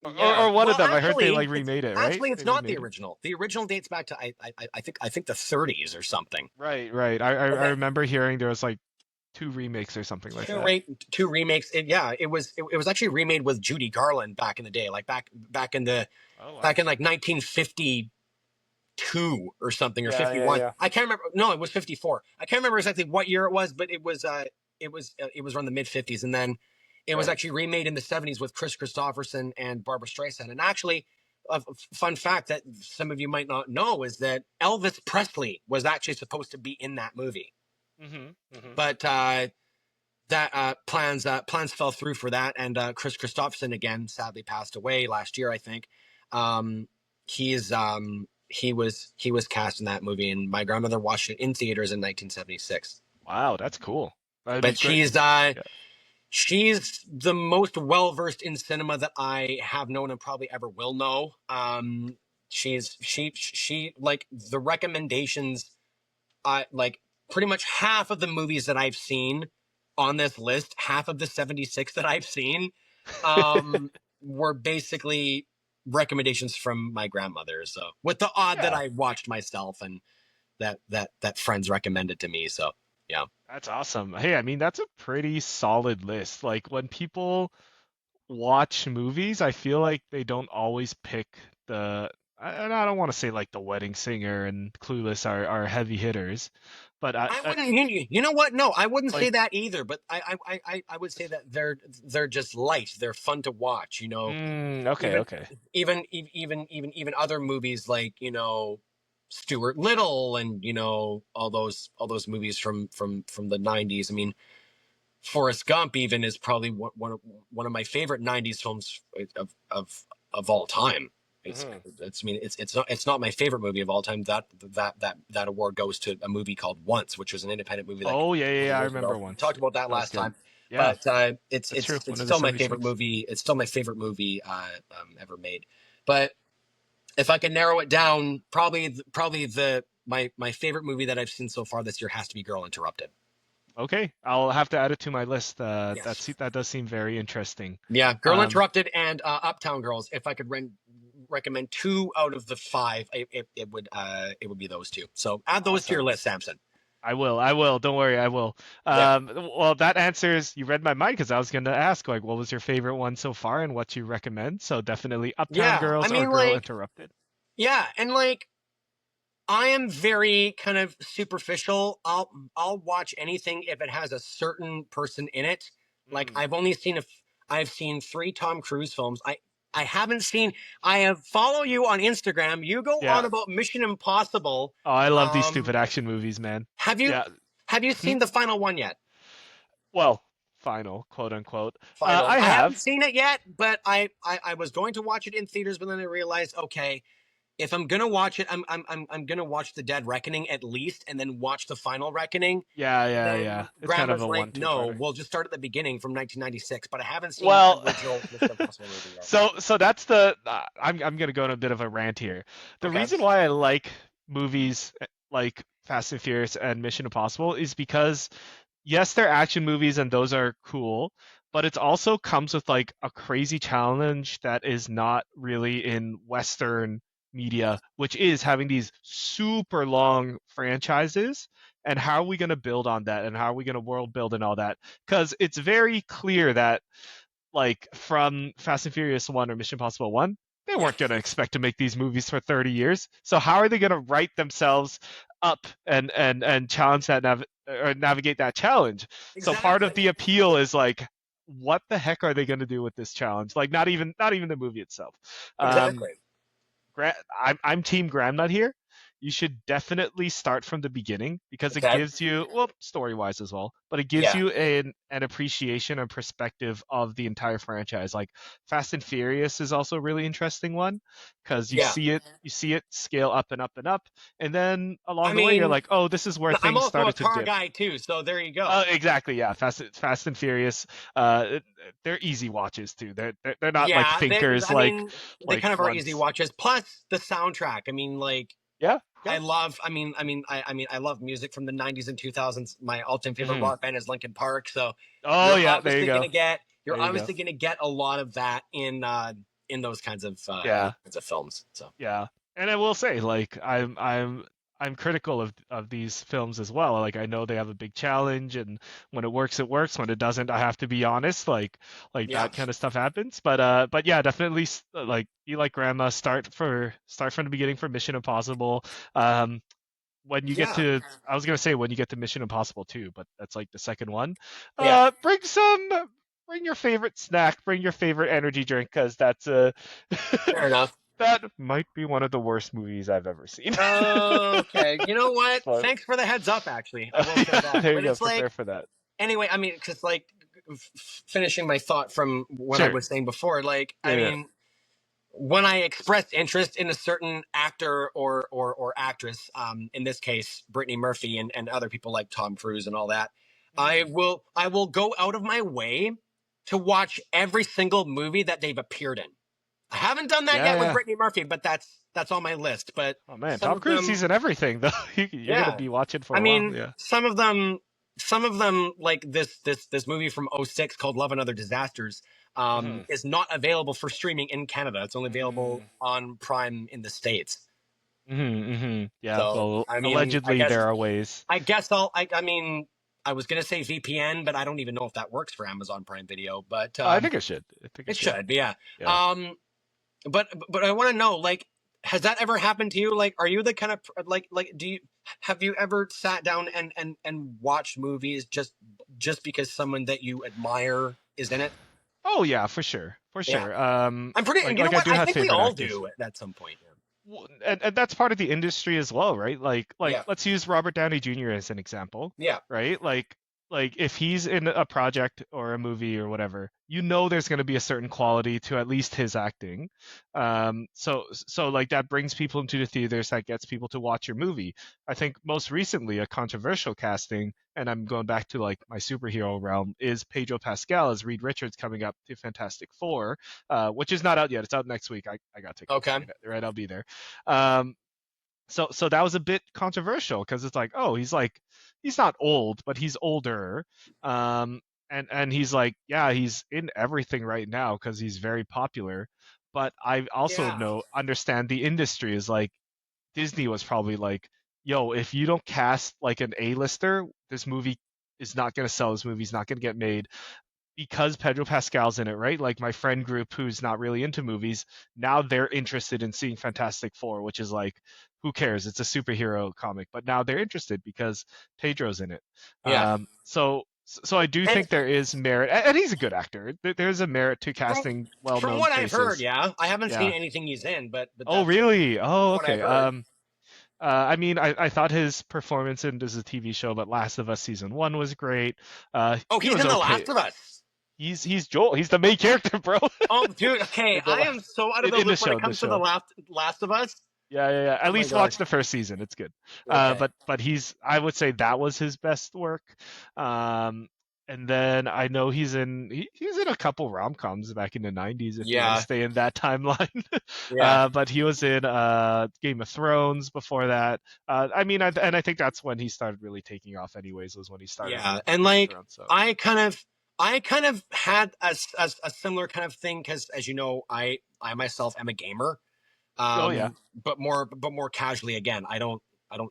yeah. Or one of Well, them. I heard they like remade it, right? actually They it's not the remade it. original. The original dates back to I think the 30s or something. Right, right. I Okay. remember hearing there was like two remakes or something like Two that. re- two remakes. It was actually remade with Judy Garland back in the day, like Oh wow. back in like 1952 or something, or Yeah, yeah, 51. yeah. I can't remember. No, it was 54. I can't remember exactly what year it was, but it was around the mid 50s, and then it was Right. actually remade in the 70s with Chris Christopherson and Barbara Streisand. And actually, a fun fact that some of you might not know is that Elvis Presley was actually supposed to be in that movie, Mhm. Mhm. but that plans fell through for that, and Chris Christopherson again sadly passed away last year, I think. Um, he was cast in that movie, and my grandmother watched it in theaters in 1976. Wow, that's cool. That'd be But great. she's Yeah. the most well versed in cinema that I have known and probably ever will know. She like the recommendations. Like pretty much half of the movies that I've seen on this list, half of the 76 that I've seen, um, were basically recommendations from my grandmother. So with the odd that Yeah. I watched myself, and that friends recommended to me. So yeah. That's awesome. Hey, I mean, that's a pretty solid list. Like when people watch movies, I feel like they don't always pick the, and I don't want to say like The Wedding Singer and Clueless are heavy hitters, but I wouldn't. You know what? No, I wouldn't say like, that either. But I would say that they're just light. They're fun to watch. You know, okay, even okay. even other movies like Stuart Little and all those movies from the '90s. I mean, Forrest Gump even is probably one of my favorite '90s films of all time. It's Hmm. it's I mean it's not my favorite movie of all time. That award goes to a movie called Once, which was an independent movie that came Oh out yeah, a yeah, couple yeah, I years ago. remember We once. talked about that That was last good. time, Yeah, but it's that's true. it's One it's of the still my favorite 76. movie. It's still my favorite movie ever made. But if I can narrow it down, probably the my favorite movie that I've seen so far this year has to be Girl Interrupted. Okay, I'll have to add it to my list. Yes. That does seem very interesting. Yeah, Girl Um, Interrupted and Uptown Girls. If I could recommend two out of the five, it would be those two. So add those to your awesome. list, Samson. I will. I will. Don't worry. I will. Yeah, Well, that answers. You read my mind because I was going to ask, like, what was your favorite one so far and what you recommend? So definitely Uptown yeah. I Girls or mean, Girl like, Interrupted. yeah, and like, I am very kind of superficial. I'll watch anything if it has a certain person in it. Like Mm, I've seen three Tom Cruise films. I haven't seen. I have follow you on Instagram. You go on yeah. about Mission Impossible. Oh, I love these stupid Um, action movies, man. have you Yeah. have you Hmm? seen the final one yet? Well, final, quote unquote. Final. I I haven't have. seen it yet, but I was going to watch it in theaters, but then I realized, okay, if I'm gonna watch it, I'm gonna watch the Dead Reckoning at least, and then watch the Final Reckoning. Yeah, And yeah, yeah. then It's kind of Grandma's a like, one-two no, parter. we'll just start at the beginning from 1996. But I haven't seen the Well, original Mission Impossible movie yet. so that's the I'm gonna go on a bit of a rant here. The Okay. reason why I like movies like Fast and Furious and Mission Impossible is because yes, they're action movies and those are cool, but it also comes with like a crazy challenge that is not really in Western media, which is having these super long franchises. And how are we going to build on that? And how are we going to world build and all that? Because it's very clear that like from Fast and Furious 1 or Mission Impossible 1, they Yeah. weren't going to expect to make these movies for 30 years. So how are they going to write themselves up and challenge that or navigate that challenge? So part of Exactly. the appeal is like what the heck are they going to do with this challenge? Like not even the movie itself. Um Exactly. I'm Team Gramnut here. You should definitely start from the beginning because it Okay. gives you, well, story wise as well, but it gives Yeah. you an appreciation and perspective of the entire franchise. Like Fast and Furious is also a really interesting one because Yeah. you see it scale up and up and up, and then I along the way you're mean, like, oh, this is where I'm things also a started to car dip. guy too, so there you go. Exactly, yeah. Fast and Furious. Uh, they're easy watches too. They're not like Yeah, thinkers I mean, they like kind of are easy ones. watches. Plus the soundtrack. I mean, like, Yeah, yeah. I love music from the '90s and 2000s. My all-time favorite Hmm. rock band is Linkin Park. So Oh you're yeah, there you obviously go. gonna get you're There you go. obviously gonna get a lot of that in those Yeah, kinds of films. So yeah. And I will say, like, I'm critical of these films as well. Like, I know they have a big challenge, and when it works, it works. When it doesn't, I have to be honest. Like yeah, that kind of stuff happens. But yeah, definitely. Like, you like Grandma, start from the beginning for Mission Impossible. Um, when you get yeah, to, I was gonna say when you get to Mission Impossible 2, but that's like the second one. yeah. Bring bring your favorite snack, bring your favorite energy drink, because that's Fair enough. that might be one of the worst movies I've ever seen. Okay, you know what? So, Thanks for the heads up. Actually, I will say yeah, that. there you But go. it's Prepare like for that. anyway. I mean, because like finishing my thought from what I Sure. was saying before. Like, Yeah, I yeah. mean, when I expressed interest in a certain actor or actress, in this case Brittany Murphy and other people like Tom Cruise and all that, Mm. I will go out of my way to watch every single movie that they've appeared in. I haven't done that Yeah, yet with yeah. Brittany Murphy, but that's on my list. But Oh man, some Tom of Cruise them, sees in everything though. You're gonna yeah, be watching for I a while. mean, Yeah. some of them like this movie from '06 called Love and Other Disasters Hmm. is not available for streaming in Canada. It's only available Mm. on Prime in the States. Yeah, So well, I mean, allegedly there are ways. I guess I mean, I was gonna say VPN, but I don't even know if that works for Amazon Prime Video. But I think it should. I think it it should. should. But yeah. Yeah. Um, but I want to know, like, has that ever happened to you? Like, are you the kind of like do you have you ever sat down and watched movies just because someone that you admire is in it? Oh yeah, for sure. For Yeah, sure. I'm pretty. Like You know I what? do I have think we favorite all actors. do at some point. Well, and that's part of the industry as well, right? Like Yeah, let's use Robert Downey Jr. as an example, yeah, right? Like if he's in a project or a movie or whatever, you know there's going to be a certain quality to at least his acting. So like that brings people into the theaters, that gets people to watch your movie. I think most recently a controversial casting, and I'm going back to like my superhero realm, is Pedro Pascal as Reed Richards coming up to Fantastic Four, which is not out yet. It's out next week. I got tickets. okay, Right, I'll be there. Um, so that was a bit controversial because it's like, oh, he's not old, but he's older. And he's like, yeah, he's in everything right now because he's very popular. But I also yeah, know understand the industry is like Disney was probably like, yo, if you don't cast like an A-lister, this movie is not gonna sell. This movie's not gonna get made because Pedro Pascal's in it, right? Like my friend group who's not really into movies, now they're interested in seeing Fantastic Four, which is like, who cares? It's a superhero comic, but now they're interested because Pedro's in it. yeah. So I do And think there is merit, and he's a good actor. There's a merit to from casting from well-known what I've heard, faces. yeah, I haven't seen Yeah. anything he's in, but Oh, that's really? Oh, what I've okay. heard. I mean, I thought his performance in this is a TV show, but Last of Us season one was great. Oh, He he's was in The okay. Last of Us. He's Joel. He's the main character, bro. Oh, dude. Okay, in the I la- am so out of the in the loop when show, it in the comes to the show. Last of Us. Yeah. At Oh my least gosh. watch the first season. It's good. Okay. But I would say that was his best work. Um, and then I know he's in a couple rom-coms back in the 90s if you want to Yeah. stay in that timeline. Yeah. But he was in Game of Thrones before that. I mean, and I think that's when he started really taking off. Anyways, was when he started Yeah. in And Game of like, Thrones. So. I kind of, I kind of had a similar kind of thing because, as you know, I myself am a gamer. Oh yeah. But more casually. Again, I don't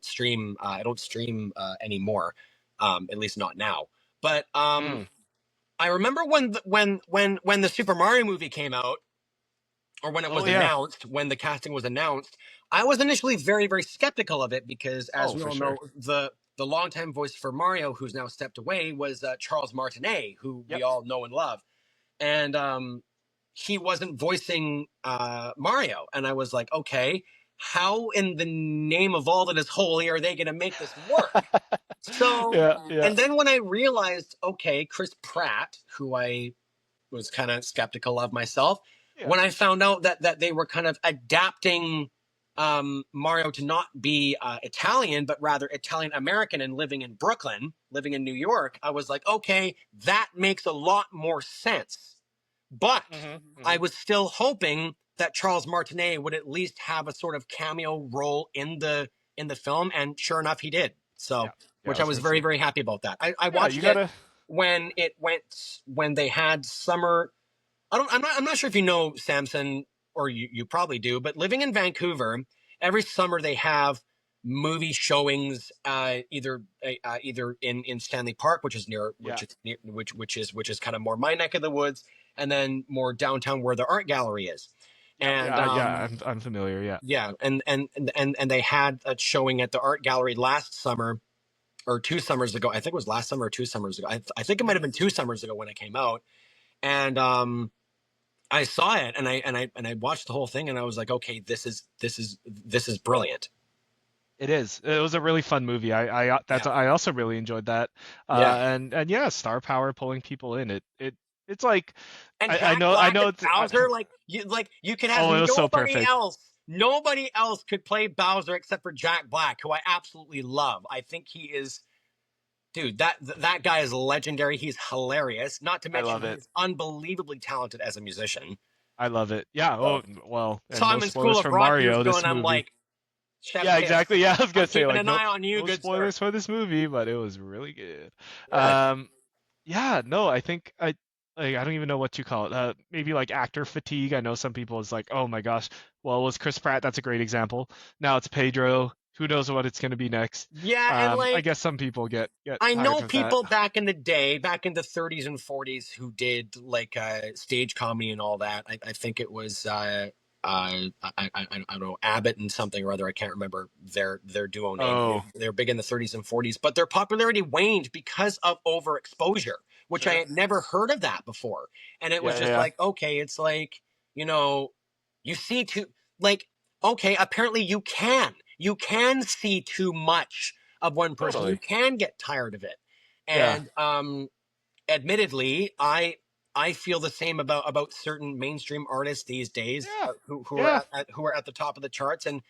stream. I don't stream anymore. At least not now. But Mm. I remember when the Super Mario movie came out, or when it Oh was yeah. announced, when the casting was announced, I was initially very skeptical of it because, as Oh, we for all know, sure. the longtime voice for Mario, who's now stepped away, was Charles Martinet, who we Yep. all know and love, and he wasn't voicing Mario, and I was like, okay, how in the name of all that is holy are they going to make this work? So, Yeah. and then when I realized, okay, Chris Pratt, who I was kind of skeptical of myself, Yeah. when I found out that they were kind of adapting Mario to not be Italian, but rather Italian American and living in Brooklyn, living in New York, I was like, okay, that makes a lot more sense. But I Hmm. was still hoping that Charles Martinet would at least have a sort of cameo role in the film, and sure enough, he did. Yeah. So, Yeah. I which I was was gonna say. very happy about that. I Yeah. You watched it gotta. when they had summer. I'm not sure if you know Samson, or you probably do, but living in Vancouver, every summer they have movie showings, either in Stanley Park, which is near, Yeah. which is kind of more my neck of the woods, and then more downtown where the art gallery is. Yep. And Yeah. I'm familiar. Yeah. yeah, and they had a showing at the art gallery last summer, or 2 summers ago. I think it was last summer or 2 summers ago. I think it might Hmm. have been 2 summers ago when it came out. And I saw it, and I watched the whole thing, and I was like, okay, this is brilliant. It is. It was a really fun movie. Yeah, I also really enjoyed that. yeah. And yeah, star power pulling people in. It's like And I Jack know I Black know as it's Bowser, like you could have oh, it was so nobody perfect. else. Nobody else could play Bowser except for Jack Black, who I absolutely love. I think he is, dude. That guy is legendary. He's hilarious. Not to I mention love he it. is unbelievably talented as a musician. I love it. Yeah. So Oh well, and saw no him in School spoilers of for Rock years Mario. ago, This and I'm movie. like, Chef's Yeah, kiss. exactly. Yeah, I was gonna I'm say keeping like an eye on you, no good sir. spoilers for this movie, but it was really good. Yeah, Yeah. No, I think like I don't even know what you call it. Maybe like actor fatigue. I know some people is like, oh my gosh, well, it was Chris Pratt. That's a great example. Now it's Pedro. Who knows what it's going to be next? Yeah, and I like guess some people get I tired know of that. people back in the day, back in the 30s and 40s, who did like stage comedy and all that. I think it was I don't know, Abbott and something or other. I can't remember their duo name. Oh, They're big in the 30s and 40s, but their popularity waned because of overexposure, which I sure. had never heard of that before. And it was Yeah, just yeah, like, okay, it's like, you know, you see too like, okay, apparently you can see too much of one person. You totally. can get tired of it. Yeah, And admittedly, I feel the same about certain mainstream artists these days, yeah, who are yeah. who are at the top of the charts, and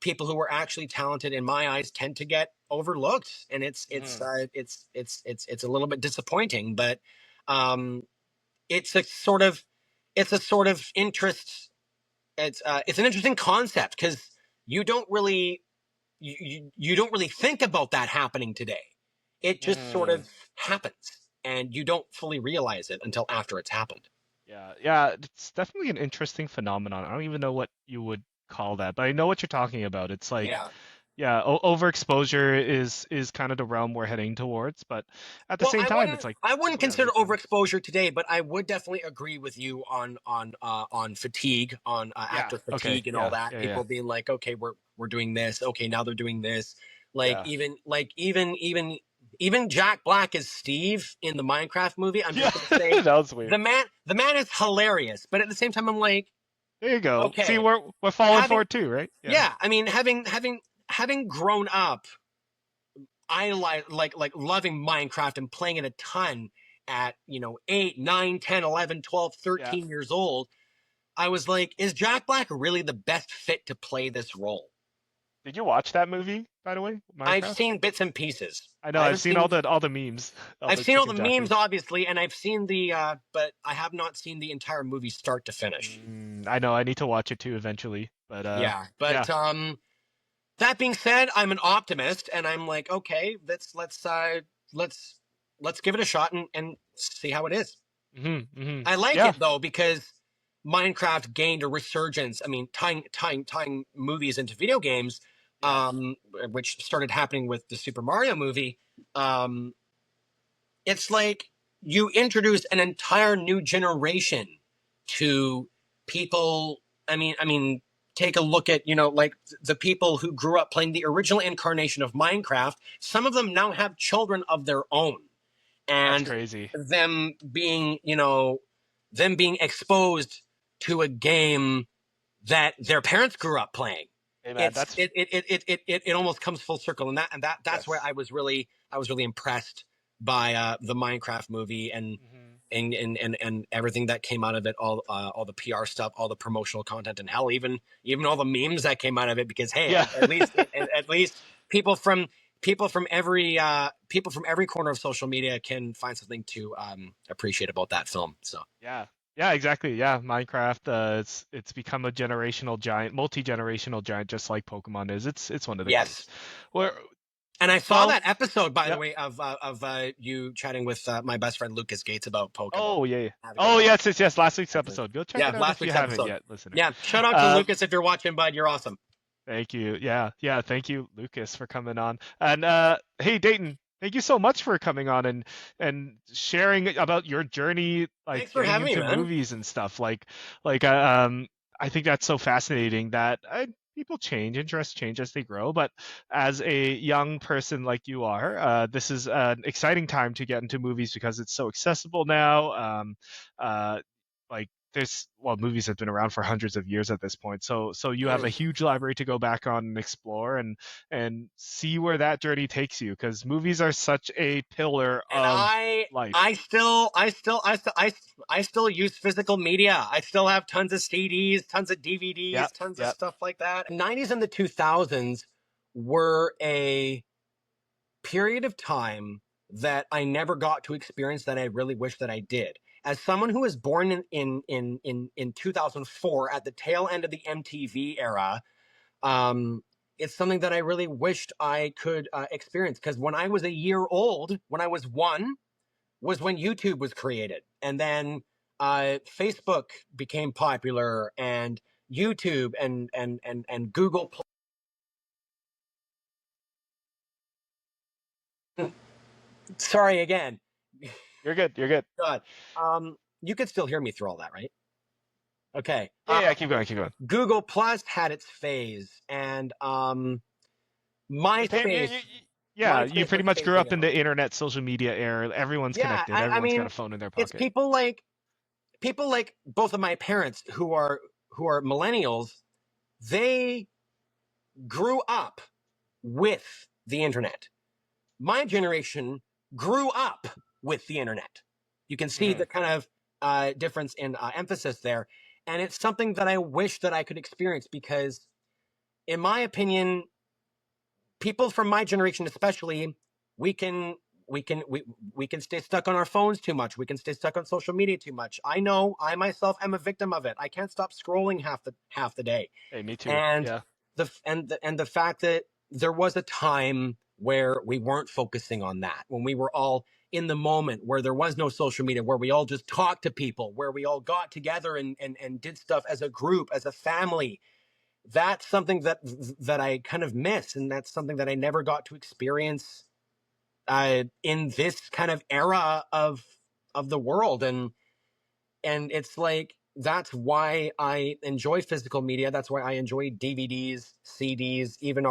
people who are actually talented in my eyes tend to get overlooked, and Mhm. it's a little bit disappointing, but um it's a sort of it's a sort of interest. It's an interesting concept because you don't really you don't really think about that happening today. It just sort Mhm. of happens, and you don't fully realize it until after it's happened. Yeah, yeah. It's definitely an interesting phenomenon. I don't even know what you would call that, but I know what you're talking about. It's like, Yeah. yeah, overexposure is kind of the realm we're heading towards, but at the Well, same I time, wouldn't it's like I wouldn't people gotta consider make money. overexposure today, but I would definitely agree with you on fatigue, on Yeah. actor Okay. fatigue and all Yeah. that. Yeah. Yeah. People being like, okay, we're doing this. Okay, now they're doing this. Yeah. Even Jack Black as Steve in the Minecraft movie. I'm Yeah. just gonna say That was weird. the man is hilarious, but at the same time, I'm like, There you go. See, okay, we're falling for having it too, right? Yeah. yeah, I mean, having grown up, I like loving Minecraft and playing it a ton at 8, 9, 10, 11, 12, Yeah. 13 years old. I was like, is Jack Black really the best fit to play this role? Did you watch that movie, by the way, I've Minecraft? seen bits and pieces. I know I I've haven't seen seen all the memes, all I've the seen all the chicken memes, jockey. obviously, and I've seen but I have not seen the entire movie start to finish. I know I need to watch it too eventually, but Yeah, yeah. but that being said, I'm an optimist, and I'm like, okay, let's let's give it a shot and see how it is. I like Yeah. it though because Minecraft gained a resurgence. I mean, tying movies into video games, Yeah. which started happening with the Super Mario movie. Um, it's like you introduce an entire new generation to people. I mean, take a look at like the people who grew up playing the original incarnation of Minecraft. Some of them now have children of their own, That's and crazy. them being them being exposed to a game that their parents grew up playing. Hey man, It's that's it almost comes full circle, and that's where yes. I was really impressed by the Minecraft movie, and Hmm. and everything that came out of it, all the PR stuff, all the promotional content, and hell, even all the memes that came out of it. Because hey, Yeah. at least people from people from every corner of social media can find something to appreciate about that film. So Yeah. Yeah, exactly. Yeah, Minecraft, it's become a generational giant, multi-generational giant, just like Pokemon is. It's one of the greats. yes. Where, And I saw well, that episode, by the yeah. way, of you chatting with my best friend Lucas Gates about Pokemon. Oh yeah, yeah. Have a good Oh one. yes, yes, yes. Last week's episode. Go check Yeah, it out last if you week's haven't episode. yet, listener. Yeah, shout out to Uh, Lucas if you're watching, bud. You're awesome. Thank you. Yeah, yeah. Thank you, Lucas, for coming on. And hey, Dayton, thank you so much for coming on and sharing about your journey, like Thanks for getting having me, into man. movies and stuff. Like I think that's so fascinating that people change, interests change as they grow. But as a young person like you are, this is an exciting time to get into movies because it's so accessible now. Uh, like there's well movies have been around for hundreds of years at this point, so you have a Mm. huge library to go back on and explore and see where that journey takes you because movies are such a pillar And of life. I still use physical media. I still have tons of CDs, tons of Yeah, DVDs, tons of yeah. stuff like that. The 90s and the 2000s were a period of time that I never got to experience that I really wish that I did. As someone who was born in 2004 at the tail end of the MTV era, um, it's something that I really wished I could experience. Because when I was a year old, when I was one, was when YouTube was created, and then Facebook became popular, and YouTube and Google. Sorry again. You're good. You're good. God, you could still hear me through all that, right? Okay. Yeah, yeah. Keep going. Keep going. Google Plus had its phase, and You pay, MySpace yeah, you MySpace pretty was much grew phasing up in out. the internet, social media era. Everyone's Yeah, connected. I Everyone's got mean, a phone in their it's pocket. people like both of my parents who are millennials. They grew up with the internet. My generation grew up with the internet. You can see Hmm. the kind of difference in emphasis there, and it's something that I wish that I could experience because, in my opinion, people from my generation especially, we can we can stay stuck on our phones too much. We can stay stuck on social media too much. I know I myself am a victim of it. I can't stop scrolling half the day. Hey, me too. And Yeah. the fact that there was a time where we weren't focusing on that, when we were all in the moment, where there was no social media, where we all just talked to people, where we all got together and did stuff as a group, as a family. That's something that I kind of miss, and that's something that I never got to experience in this kind of era of the world. And it's like that's why I enjoy physical media. That's why I enjoy DVDs, CDs, even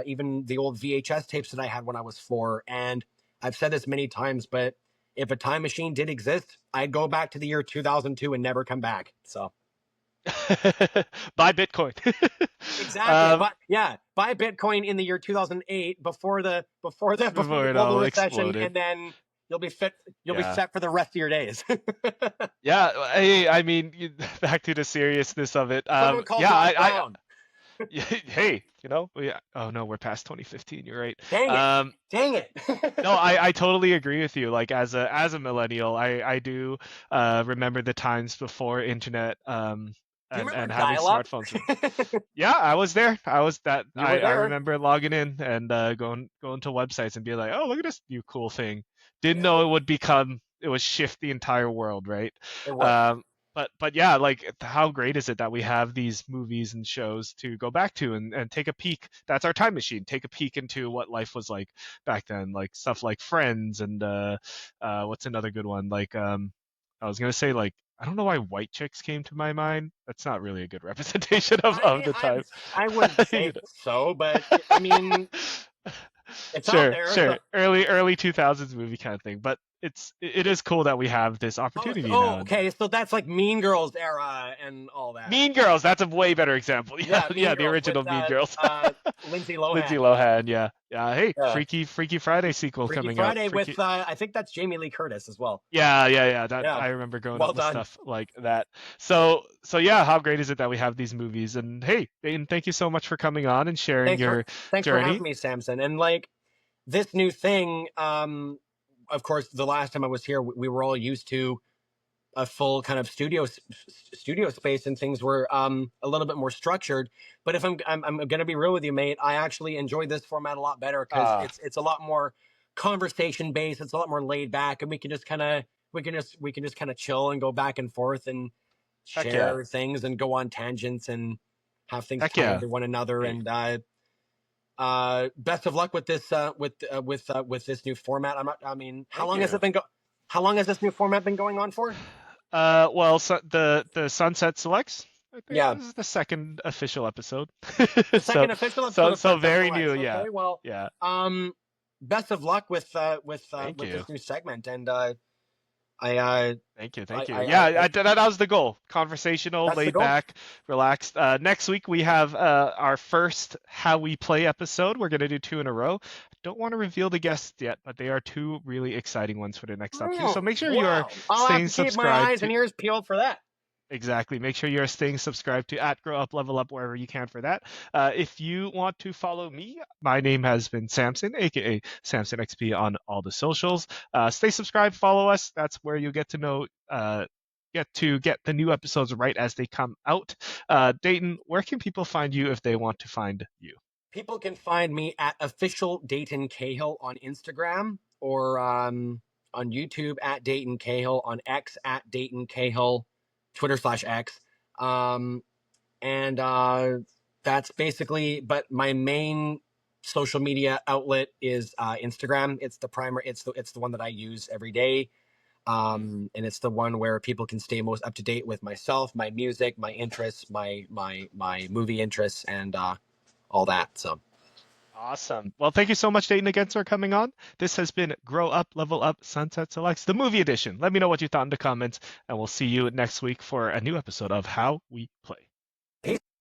even the old VHS tapes that I had when I was 4. And I've said this many times, but if a time machine did exist, I'd go back to the year 2002 and never come back. So Buy Bitcoin. exactly, um, but yeah, buy Bitcoin in the year 2008 before before the it global all recession, exploded. and then you'll be fit. You'll be Yeah. set for the rest of your days. Yeah. Hey, I mean, back to the seriousness of it. Someone call Yeah. Doc Brown. Hey, oh no, we're past 2015. You're right. Dang it! Um, Dang it! no, I totally agree with you. Like as a millennial, I do remember the times before internet Do you remember and having dial up? smartphones. Yeah, I was there. You were I there. remember logging in and going to websites and being like, oh, look at this new cool thing. Didn't Yeah, know it would shift the entire world, right? it would. Um, but yeah, like how great is it that we have these movies and shows to go back to and take a peek. That's our time machine. Take a peek into what life was like back then, like stuff like Friends and what's another good one? Like I was gonna say like I don't know why White Chicks came to my mind. That's not really a good representation of I the I time. I wouldn't You say so, but I mean, know. it's out Sure, there. sure. So Early 2000s movie kind of thing. But it is cool that we have this opportunity now and then. okay. So that's like Mean Girls era and all that. Mean Girls, that's a way better example. Yeah, Yeah, Mean yeah, the Girls with original Mean Girls. Lindsay Lindsay Lohan. Lohan, yeah. Yeah, hey, Yeah. Freaky Friday sequel Freaky coming out. Friday with Freaky I think that's Jamie Lee Curtis as well. Yeah, yeah, yeah. That Yeah, I remember growing well up with done. stuff like that. So yeah, how great is it that we have these movies? And hey, Dayton, thank you so much for coming on and sharing Thanks for your thanks for having journey. me, Samson. And like this new thing, of course, the last time I was here, we were all used to a full kind of studio space, and things were a little bit more structured. But if I'm going to be real with you, mate, I actually enjoy this format a lot better because Ah, it's a lot more conversation based. It's a lot more laid back, and we can just kind of chill and go back and forth and heck yeah. share things and go on tangents and have things Heck tie yeah. into one another. Hey. And best of luck with this with this new format. I mean, Thank you. how long has this new format been going on for? Well, so the Sunset Selects, I think Yeah, this is the second official episode. the So second official episode of so Sunset very new, Selects. yeah. Okay, well, Yeah. best of luck Thank with you. this new segment, and I Thank you, thank you. Yeah, I that was the goal. Conversational, that's the laid goal. back, relaxed. Next week we have our first How We Play episode. We're gonna do two in a row. Don't want to reveal the guests yet, but they are two really exciting ones for the next up to. So make sure you are Wow, I'll have staying to keep my subscribed eyes and to ears peeled for that. exactly. Make sure you're staying subscribed to at Grow Up Level Up wherever you can for that. If you want to follow me, my name has been Samson, aka Samson XP on all the socials. Stay subscribed, follow us. That's where you get to know get the new episodes right as they come out. Dayton, where can people find you if they want to find you? People can find me at official Dayton Cahill on Instagram, or on YouTube at Dayton Cahill, on X at Dayton Cahill, Twitter/X. And that's basically, but my main social media outlet is Instagram. It's the primary, it's the one that I use every day. Mm. And it's the one where people can stay most up to date with myself, my music, my interests, my movie interests, and all that. So Awesome. Well, thank you so much, Dayton, again for coming on. This has been Grow Up, Level Up, Sunset Selects, the movie edition. Let me know what you thought in the comments, and we'll see you next week for a new episode of How We Play.